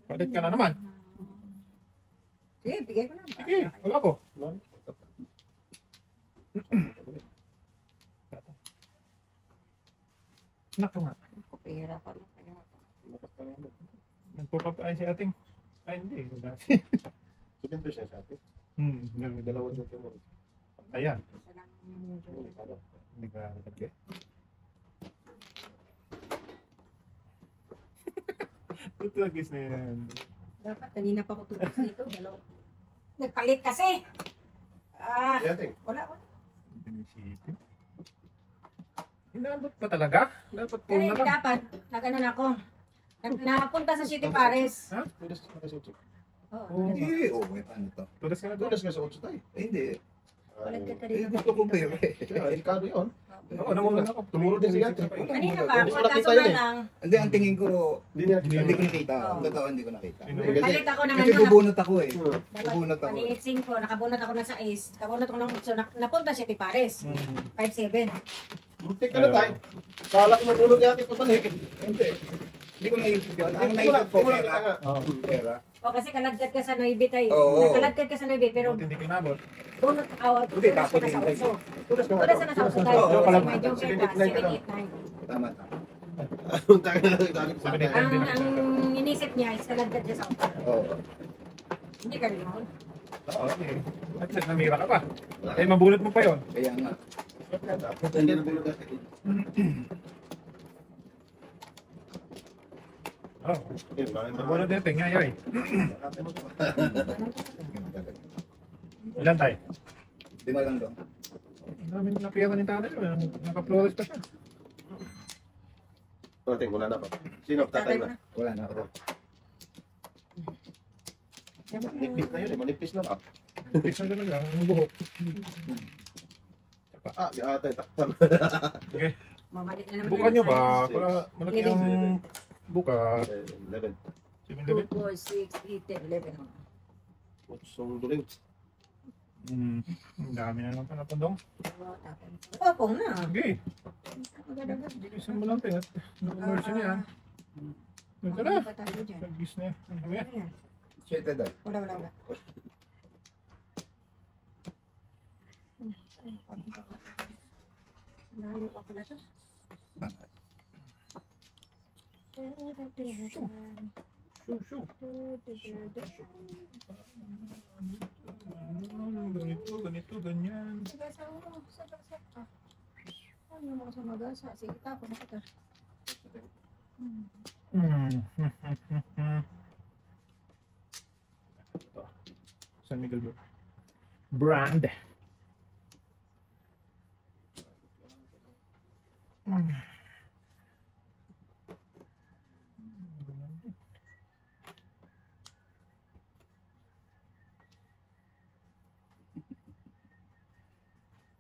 Palit ka na naman. Sige, bigay ko na. Sige, wala ko. Nako nga. Pera pa lang. Nagpapakain si ating. Ay, hindi. Sabihin ko siya sa atin. Dalawa Dalawa dito mo. Ayan. Isa lang yung medyo- Hindi ka nagkakit. Ito lang guys na yan. Dapat kanina pa ako tutos dito. Dalawa. Nagpalit kasi. Ah, Yan, ting. wala. Binisipin. Inabot pa talaga? Dapat po Kaya na lang. dapat, nag-ano na ako. Napunta sa City Paris. Tudas ka sa utso. Oo. Eh, oh, may paano to? Tulas ka na Tudas ka sa utso tayo. Eh, hindi. Walang ka Eh, rin. gusto kong pera eh. Kaya, delikado yun. Oo, namulan ako. Tumuro din si Yate. Kanina ba? Hindi ko Pagkaso nakita na yun eh. lang. Hindi, ang tingin ko, Hindi niya Hindi hindi ko nakita. Oo. Ang totoo, hindi ko nakita. Palit ako ng Kasi ano. bubunot ako eh. Bubunot ako. Paniitsing ko, nakabunot ako na sa Ace. Nakabunot ako ng 8. Napunta City Paris. 5-7. Muntik ka na tayo. Kala ko nagulog yate pa balik. Hindi. Hindi ko naisip yun. Ang Wala, naisip ko, wala pera. ka nga. Pera. O kasi kalagkat ka sa Noybe tayo. Oo. Nakalagkat ka sa Noybe pero Buti hindi kinabot. bunot awat. Hindi, Bunot tapos ka sa hindi. 8. Tudas ka nga. Tulas na sa 8 tayo. Oo, Kasi kalagkat. medyo pera. 7-8-9. Tama, tama. Anong tayo na lang dami sa Sabi akin. ni- Ang inisip niya is kalagkat siya sa 8. Oo. Hindi ka rin ako. Okay. At least namira ka pa. Eh, mabunot mo pa yun. Kaya nga. Hindi na bulog yate. Oh. Mabunot din, tingnan yun eh. Ilan tayo? Lima lang doon. Ang dami na pera ni tatay. Naka-flores pa siya. Ting, wala na pa. Sino? Tatay na. Wala na ako. Nipis na yun eh. Manipis na pa. Pisa na lang ang buhok. Ah, si ate. Takpan. Okay. Mamalik na naman. Bukan nyo ba? Para malaki ang buka. 11. 7-11. 2, 4, 6, 8, 10, 11. Utsong duling. Ang dami na naman panapandong. Opo na. Okay. Bilisan mo lang tayo. Nag-immersion na yan. Tara. Ano ba tayo dyan? Nag-gis na. Ano yan? Ayan. Shit, dad. Wala. Layo pa pala to. Ganito, ganyan. Ano mo sa magasa? Sige, tapos na kita. San Miguel brand.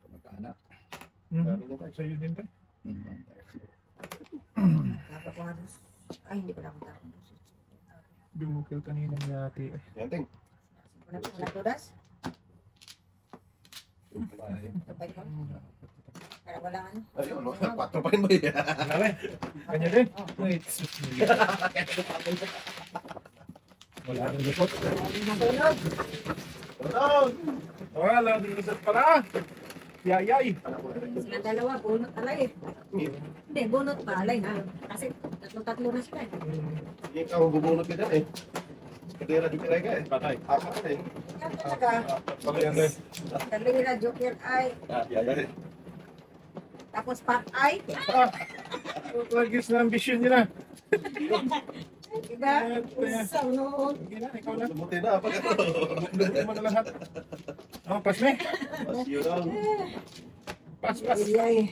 Kamag-anak. Sa'yo din tayo. Dapat ko nga doon. Ay, hindi ko na akong tapos. Bumukil kanina ni ate. Yan, ting. Wala tudas? Tapay ko. Kaya wala ano. Ayun, 4 pa rin ba yan? Wala Kanya din. Wait. Wala rin lipot. Natulog. Wala rin lipot pala. Yayay. Silang dalawa, bunot alay. Hindi, bunot pa alay na. Kasi tatlo na sila. Hindi ka mabubunot ka dyan eh. Kadira di ka eh. Patay. Apat ka eh. Yan talaga. Pagyan din. Dalira, joker ay. Yan rin. Tapos pat ay. Lagis na ambisyon nila. Diba? Sa noon. Sige na, ikaw na. Buti na, pag ito. Buti mo na lahat. Oh, pas me. Mas yun lang. Pas. Ay.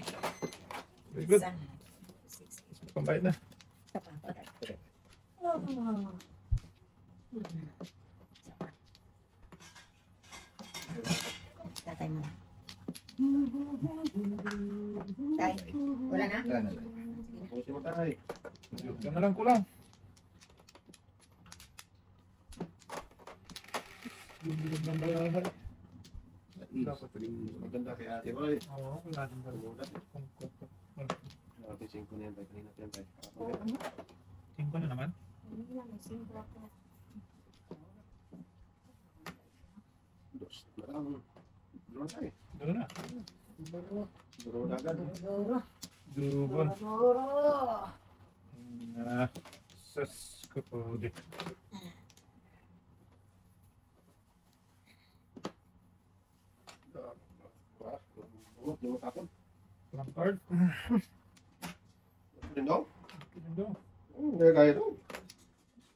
Very good. Pambayad na. Tatay mo. Tay, wala na? Wala na. Buti mo tayo. Yan na lang kulang. Dapat rin maganda kay ate. Oy. Oo, wala din talaga. Ate, 5 na yan tayo. Kanina pa yan tayo. Tingko na naman. Duro tayo. Duro na. Duro na agad. Duro. Durubon. Duro. Sas ko po. Duro tapon. Lampard. Dindong? Dindong. Gaya doon.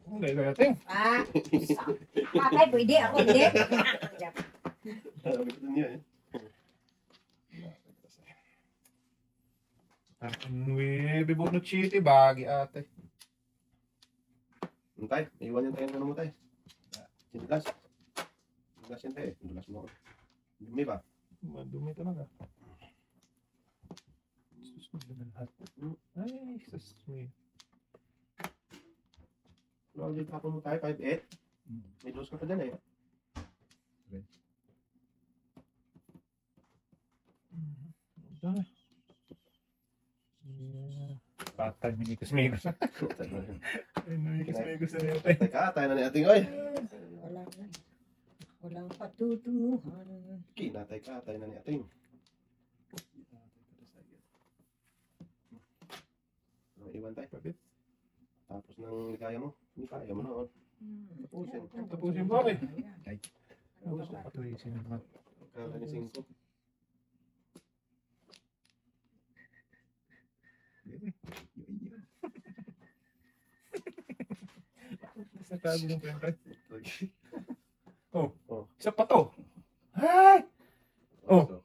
Hindi kaya ting. Patay, pwede. Ako hindi. Sabi ko din yun eh. Nueve Bonucci, bagi ate. Tay, iwan yung tayo mo tayo. Sindas. Sindas yun tayo. Sindas mo. Dumi ba? Madumi talaga. Sus, madumi lahat. Ay, sus, may. Ano ulit tapon mo tayo? 5'8"? May dose ka pa dyan eh. Dami. Patay, minikos-mikos. Minikos-mikos na yun. Teka, tayo na ni ating oy. Walang patutunguhan. Kinatay ka, tayo na ni ating. Iwan tayo. Tapos nang kaya mo. Hindi kaya mo noon. Tapusin. Tapusin ba eh? Ay. Gusto ko patulisin naman. Kaya ni 5. Sa tabi ng penta. Oh. Isa pa to. Ay! Oh.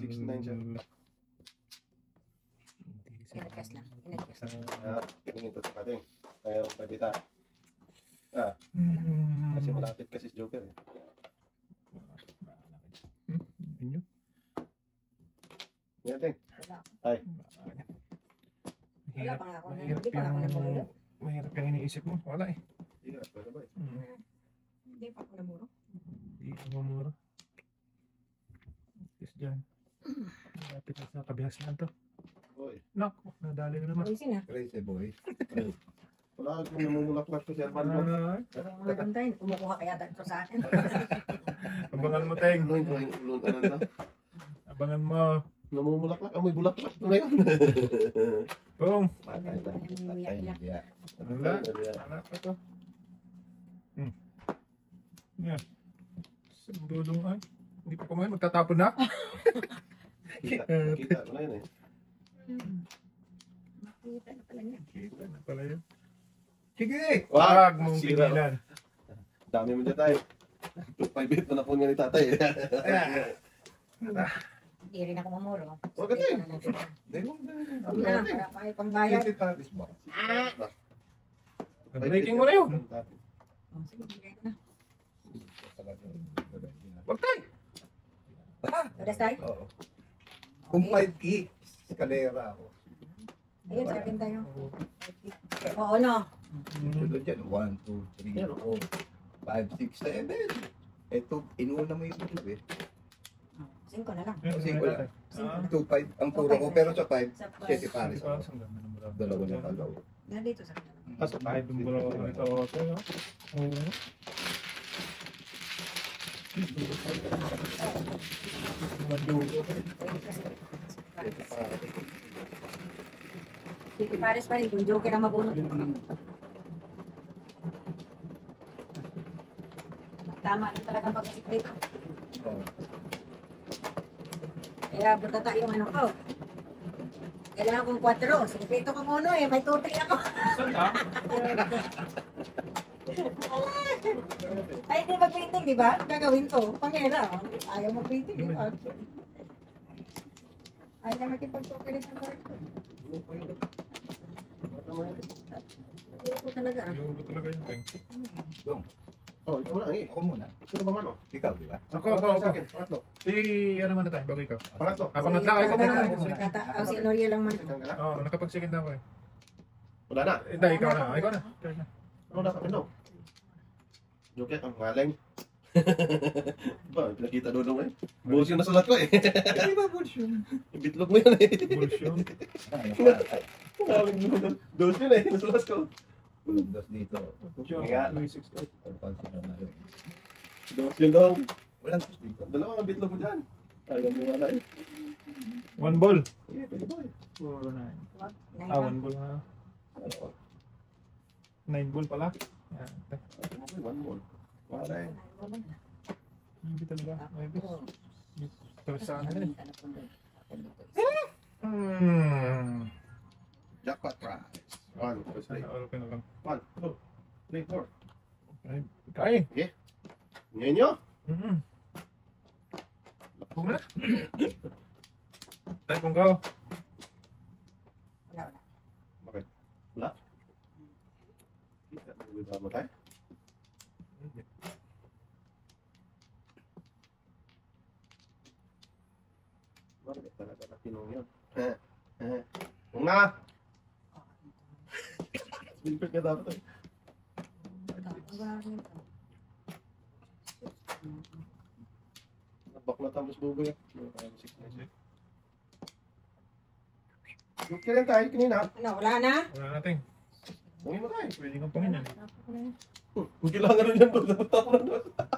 6'9" siya. Inagkas lang. Inagkas lang. Tingin to sa ating. Kaya pagkita. Kasi malapit kasi si Joker eh. Inyo? Yan ting. Wala pa nga ako. Hindi pa nga ako namuro. Mahirap yung iniisip mo. Wala eh. Iya, pwede ba eh. Hindi pa ako namuro. Hindi ka mamura. Yes, dyan. Malapit na sa kabihasnan to. Oy. Naku, nadali na naman. Ayusin na. Crazy boy. Wala kung namumulak-lak ko si Armand mo. Pero mga gantay, kumukuha kaya ito sa akin. Abangan mo, Teng. Ano yung uluntanan na? Abangan mo. Namumulak-lak. Amoy bulak-lak na yun. Boom. Patay na. Patay na biya. Wala. Wala pa to. Yan. Sandulong ay. Hindi pa kumain. Magtatapon na. Kita ko na yun eh. Nakita na pala niya. Kita na pala yun. Sige! Wag mong Sira. pigilan. Dami mo dyan tayo. 5'8" pa na po nga ni tatay eh. Hindi rin ako mamuro. Huwag ka din. Huwag na lang, para kayo pangbayad. Breaking mo na yun. Sige, bigay ko na. Wag tayo. Padas tayo? Oo. Kung 5 eskalera ako. Ayun, sa akin tayo. Oo, no. Sunod dyan, 1, 2, 3, 4, 5, 6, 7. Ito, inuuna mo yung ito eh. 5 na lang. Kasi wala. 2, 5 ang puro ko. Pero sa 5, Sa 7 pares ako. Dalawa na pala. Nandito sa akin. Kaso kahit Dumbro ito. Oo. Sige, pares pa rin. Kung joker ang mabunot. Tama na talaga pag-isip dito. Kaya buta tayo yung ano ko. Kailangan kong 4. Sikreto ko muna eh. May 2-3 ako. Ay, hindi mag-painting, di ba? Gagawin ko. Pangera. Ayaw mag-painting, di ba? Ayaw na makipag-cooperate ng correct ko. Ayaw ko talaga. Ayun ko talaga yun, Teng. Oh, ikaw na eh. Ako muna. Sino ba man oh? Ikaw, di ba? Ako. Sa akin. Pangatlo. Si, ano man na tayo, bago ikaw. Pangatlo. Pangatla kayo ko muna. Si Noria lang man. Oo, nakapag-second na ako eh. Wala na. Hindi, ikaw na. Ikaw na. Ano na kami no? Joker, ang galing. Ba, pinakita doon eh. Bulls yung nasulat ko eh. Di ba, Bulsyo? Bitlog mo yun eh. Bullshit. Dos yun eh, nasulat ko. Dos dito. Kaya, Pagpansin na yun. Silong. Walang dos dito. Dalawa ang bitlog mo dyan. Ayaw mo nga na eh. 1 ball. Sige, pwede ba eh. 4, 9. Nine Ah, lang. 1 ball na. Ano? 9 ball pala. Yan. Okay, one more. Wala eh. Hindi talaga. Maybe. Pero sa ano eh. Jackpot prize. 1, 2, 3. Okay na lang. 1, 2, 3, 4. Ay, kain. Ngayon nyo? Huwag na. Tayo kung kao. Wala. Bakit? Wala? Wala mo tayo? Bakit talaga na tinong yun? Kung na! Silpit ka dapat eh. Bakla tapos buboy. Yung kailan tayo kanina? Ano, wala na? Wala natin. Huwag mo tayo. Pwede kang pangin yan. Kung kailangan rin yan doon.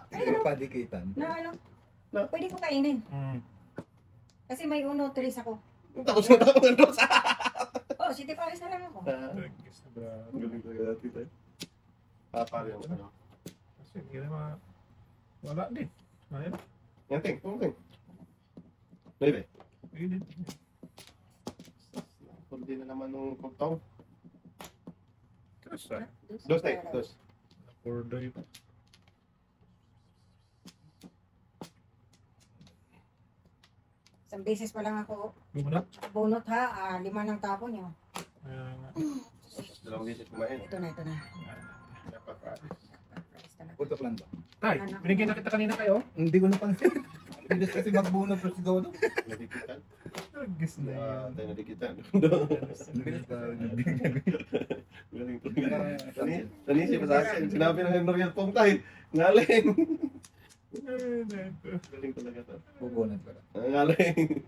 Hindi pa dikitan. Na ano? Pwede ko kainin. Kasi may 1, 3 ako. Tapos na ako ng dos. Oh, City Paris na lang ako. Galing talaga natin tayo. Papari yung ano. Kasi hindi na wala din. Ayun. Yan ting, ting. Baby. Pwede. Hindi na naman nung pagtaw. Tres ay. Dos tayo, dos. For the Isang beses pa lang ako Bumunat. bunot ha. 5 ng tapon niyo. Dalawang beses kumain. Ito na, ito na. Napaka-practice. Paris talaga. Putok lang ba? Tay, binigyan na kita kanina kayo. Hindi ko napansin. Hindi kasi magbunod pero si Dodo. Nadikitan. Guess na yan. Tayo nadikitan. Bilis ka. Galing talaga. Tanisi pa sa akin. Sinabi ng Henry Pong tayo. Ngaling. Galing talaga to. Bubunod ka lang. Ngaling.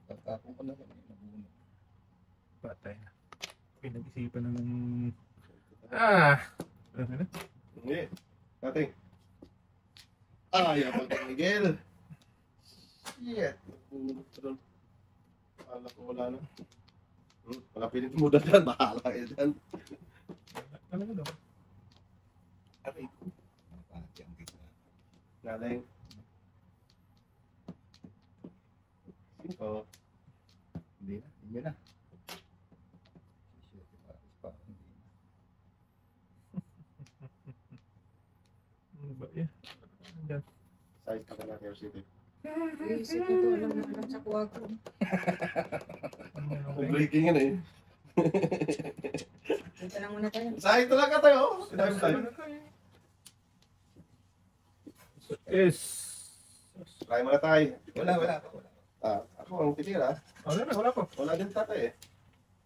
Tatapon ko na lang. Nabunod. Patay na. Pinag-isipan na ng... Ano na? Hindi. Nating. Ayaw pa kay Miguel. Shit. Akala ko wala na. Wala pilit mo dyan. Bahala kayo dyan. Ano mo daw? Aray ko. Pati ang gitna. Ngaling. Cinco. Hindi na. Hindi na. Shit, Paris pa. Hindi na. Ano ba yan? Andyan. Size ka na Air City. Isip ko to, alam na alam sa kuwag ko. Ano yan, okay? Breaking yan eh. Dito lang muna tayo. Size talaga tayo. Sinabi tayo. Yes. Try mo na tayo. Wala, wala pa. Wala. Ako ang titira. Wala na, wala ko. Wala din tatay eh.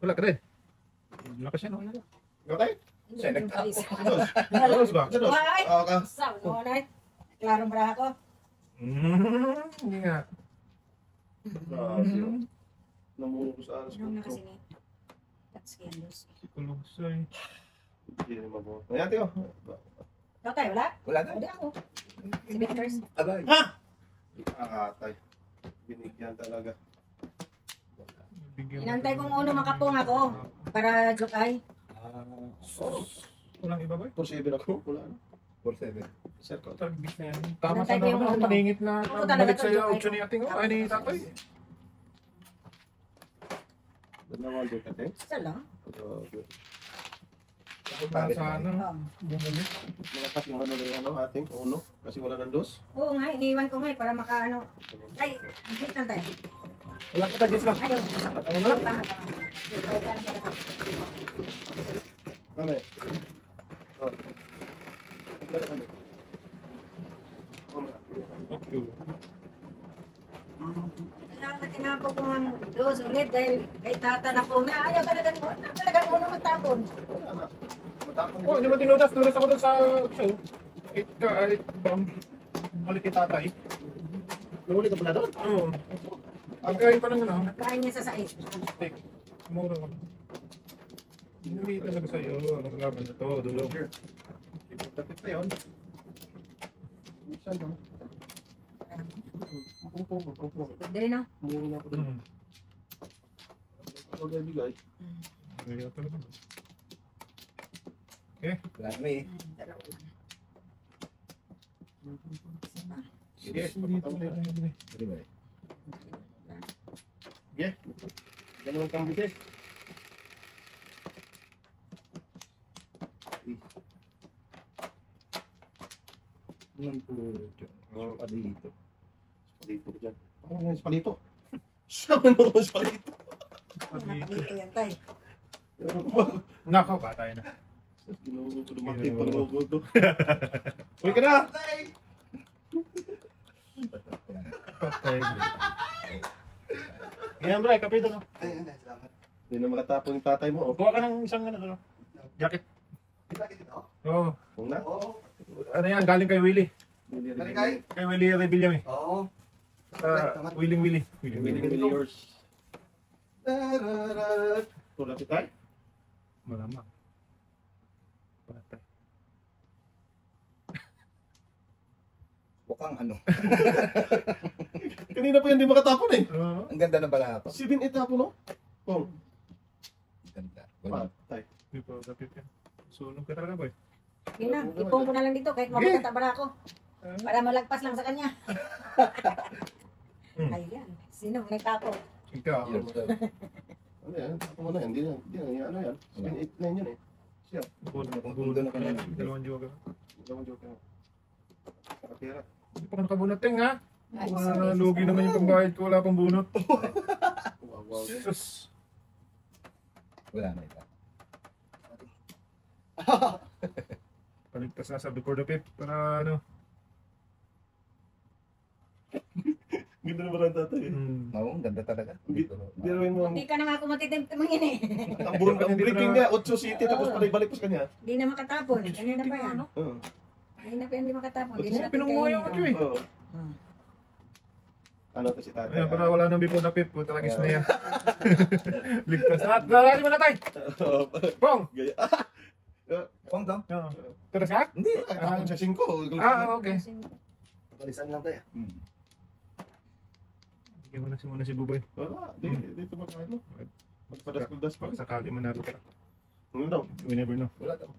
Wala ka rin. Wala ka siya, no? Okay? Siya nagtapos. Dos. Dos ba? Dos. Ay! Okay. Sabi mo na eh. Klarong bra ako. Hindi nga. Namulong ko sa aras ko. Inom na kasi ni. That's scandalous. Kulugsay. Hindi rin mabuhat. Ayan tayo. Ikaw tayo, wala? Wala na. Hindi ako. Si Victor's. Abay. Nakakatay. Binigyan talaga. Inantay kong uno makapong ako. Para jokay. Walang iba ba? 2-7 ako. Wala na. 4-7. Sir ko. Tagbis na yan. Tama Nantay sana ko yung ako. uno. Maningit na. Ako talaga Balik to, sa'yo. Joy. Ucho ni ating. Ay, ni tatay. Dalawang doon natin. Isa lang. Sana. Bumalik. Malakas yung ano yung ano ating uno. Kasi wala ng dos. Oo nga, iniwan ko nga eh, para makaano. Ay, hit lang tayo. Wala ka tagis lang. Ayaw. Ano? Tama. Ano eh? Oh. Okay. Kailangan tinapon ko ang dos ulit dahil kay tata na po na. Ayaw talagang uno magtapon. Oh, hindi mo tinudas. Tinudas ako doon sa show. Balik kay tatay. Nahuli ka pala doon? Oo. Ang kain pa ng ano. Kain niya sa sais. Steak. Mura ko. Hindi talaga sa'yo. Ang laban na to. Dulong. Tapos na yun. Saan ba? Upo. Dali na. Muna ako doon. Ako na bigay. Kaya talaga. Wala na eh. Dalawa. Sige, Dito na yun. Pwede ba eh? sige. Ganun kang bitis. Ang puto. Oo, pa dito. Palito ko dyan. Ano nga yung palito? Saan mo naman sa palito? Nakapalito yan, tay. Nako, patay na. Ginugo ko lumaki pag logo to. Uy ka na! Patay. Yan, bro, kape doon. Salamat. Hindi na makatapon yung tatay mo. Kuha ka ng isang ano, jacket. Oo. Kung na? Oo. Ano yan, galing kay Willie. Talikay? Kay Willie Rebilla eh. Oo. Willing. Willing yours. Tulad si tay? Malamang. Patay. Bukang ano. Kanina pa yan di makatapon eh. Oo. Ang ganda ng balato. 7-8 tapon no? Kung. Ganda. Wala. Patay. Di pa kapit yan. Sunog ka talaga, boy. Yun na, ipong ko na lang dito kahit mabutataba ako. Para malagpas lang sa kanya. Ayan. Sino nagtapo? Ikaw. Years old. Ano yan? Tapon mo na yan. Hindi yan. Ano yan? 7-8 na yun eh. Siya. Bulo na ka na. Dalawang joga. Dalawang joke na. Nakatira. Hindi pa ka nakabunot, Teng, ha? Ay, Lugi naman yung pambayad ko. Wala pang bunot. Wow. Sus. Wala na ito. Paligtas na sa before the pip. Para ano. Ganda naman ang tatay. Oo, ang ganda talaga. Hindi rin mo. Hindi ka na nga ako matitimtimangin eh. Ang breaking niya, 8 city tapos balik pa sa kanya. Hindi na makatapon. Kanina pa yan. Oo. Kanina pa yan hindi makatapon. Hindi Kasi na natin pinunguha kainin. yung ako eh. Oo. Ano to si tatay? Ayan, para wala nang before the pip. Punta lang na yan. Ligtas na. Lalaki mo na tayo. Pong! Gaya. Pong daw? Oo. Teras ka? Hindi. Ako sa 5. Ah, okay. Palisan lang tayo. Bigyan mo na muna si Buboy. Wala. Dito ba kayo? Magpadas-padas pa. Pag sakali man natin ka. Ano daw? We never know. Wala daw.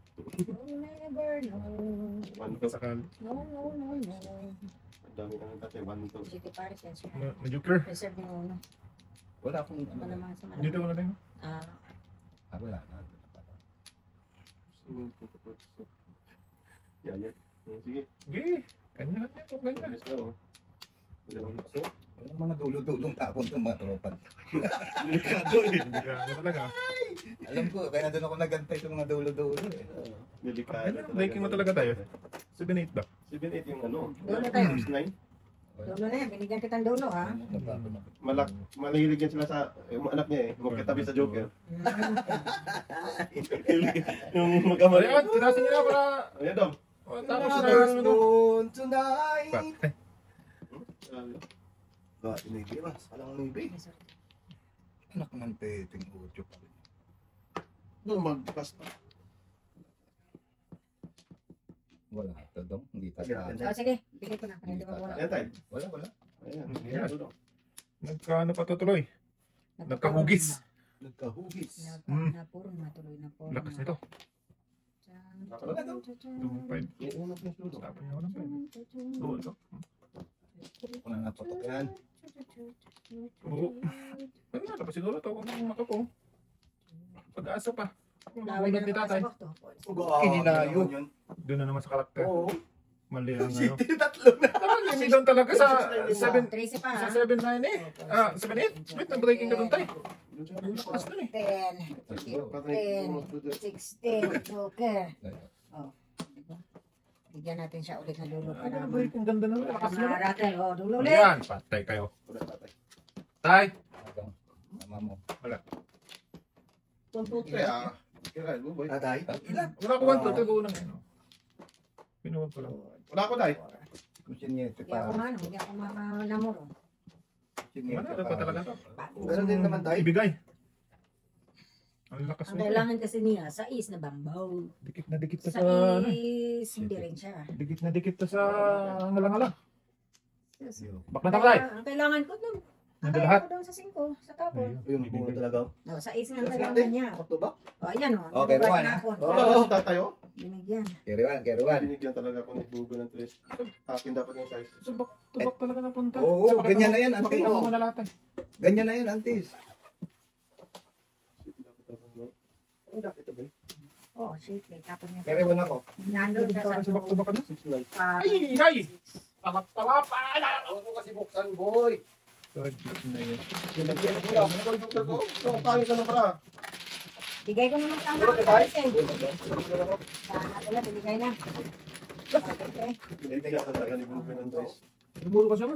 Never know. One Pag to. sakali. No. Ang dami na ng tatay. One to. City Paris yan. sir. Majuker. Reserve mo uno. Wala akong Ano ano. naman sa Dito mo na tayo. Ah, Wala na. Yan. Sige. Okay. Kanya-kanya. Kanya. Ayos na, oh. Dalawang paso. Walang mga dulo-dulong tapon ng mga tropan. Delikado eh. Hindi ka ano talaga. Alam ko, kaya doon ako nagantay sa mga dulo-dulo eh. Delikado. Liking mo talaga tayo. 7-8 ba? 7-8 yung ano. Dulo tayo. 9. dulo na yan. Binigyan kitang dulo ha. Malilig yan sila sa yung anak niya eh. Magkatabi sa Joker. Yung magkamali. Ayan, tinasin niya para... Ayan daw. Oh, tapos na ano. tonight. Patay. Ba, inibi ba? Alang inibi. Anak ng teting utyo pa rin. Doon magpas pa. Wala ito daw. Hindi Ayan. tayo. O sige, bigay ko na. Hindi mo muna. Ayan tayo. Wala. Ayan. Ayan. Ayan. Nagkaano pa to tuloy? Nagkahugis. Nagkahugis. Napurong na tuloy na po. Lakas nito. Wala daw. 2-5. Yung unang pinsulo. Tapos niya walang 5. Oo, ito. Kung napatok yan. Oo. Ano na, tapos siguro to kung makapong. Pag-asa pa. Kung Laway magulat na ni tatay. Kininayo. Doon na naman sa karakter. Oo. Mali ang ano. Tatlo na. Talagang hindi doon talaga sa 7 Tracy pa sa ha. 7-9 eh. Ah, 7-8. Wait, nag-breaking ka doon tayo. Ang lakas doon eh. 10, 16, Joker. Oh, diba? Bigyan natin siya ulit na dulo para Nag-breaking ganda na. Lakas mo. Maratel. Oh, dulo ulit. Ayan, patay kayo. Tay. Tama mo. Wala. 1, 2, 3 ah. Kira, buboy. Tatay? Ilan? Wala ko 1, 2, 3. Buo ng ano. Pinuwag ko lang. Wala ko tayo. Kusinyete Hindi ako pa. man, hindi ako namuro. Kusinyete Manalo pa talaga to. Pero din naman tayo. Ibigay. Ang lakas Ang nito. kailangan kasi niya, sais na bambaw. Dikit na dikit to sa ano eh. Sais, hindi rin siya. Dikit na dikit to sa ngalang-ngalang. Yo. Bak na takay. Ang kailangan ko doon. Ang Nandun kailangan lahat. ko doon sa 5, sa tapon. Yung bunga talaga. No, sais nga ang kailangan niya. Sakto ba? O, ayan o. Okay, Diba, Juan, tinapon. Ito ba si tatay, oh? Binigyan. Keriwan. Binigyan talaga ako ni Bugo ng tres. Akin dapat yung size. Tubak talaga napunta. Oo, ganyan na yan, ante. Pakita mo na lahat eh. Ganyan na yan, antis. Ang dati ito ba? Oh, shit. May tapon niya. Keriwan ako. Nandun ka sa Tubak na. 6'9". Ay! Ay! Tawa pa! Huwag mo kasi buksan, boy. Binigyan ko lang. Ano ba yung doktor ko? Ito, pangit ka na pala. Bigay ko naman tama. Puro kay Sana pala, binigay na. Okay. Binigyan talaga ni Bugo ng tres. Muro ka siya.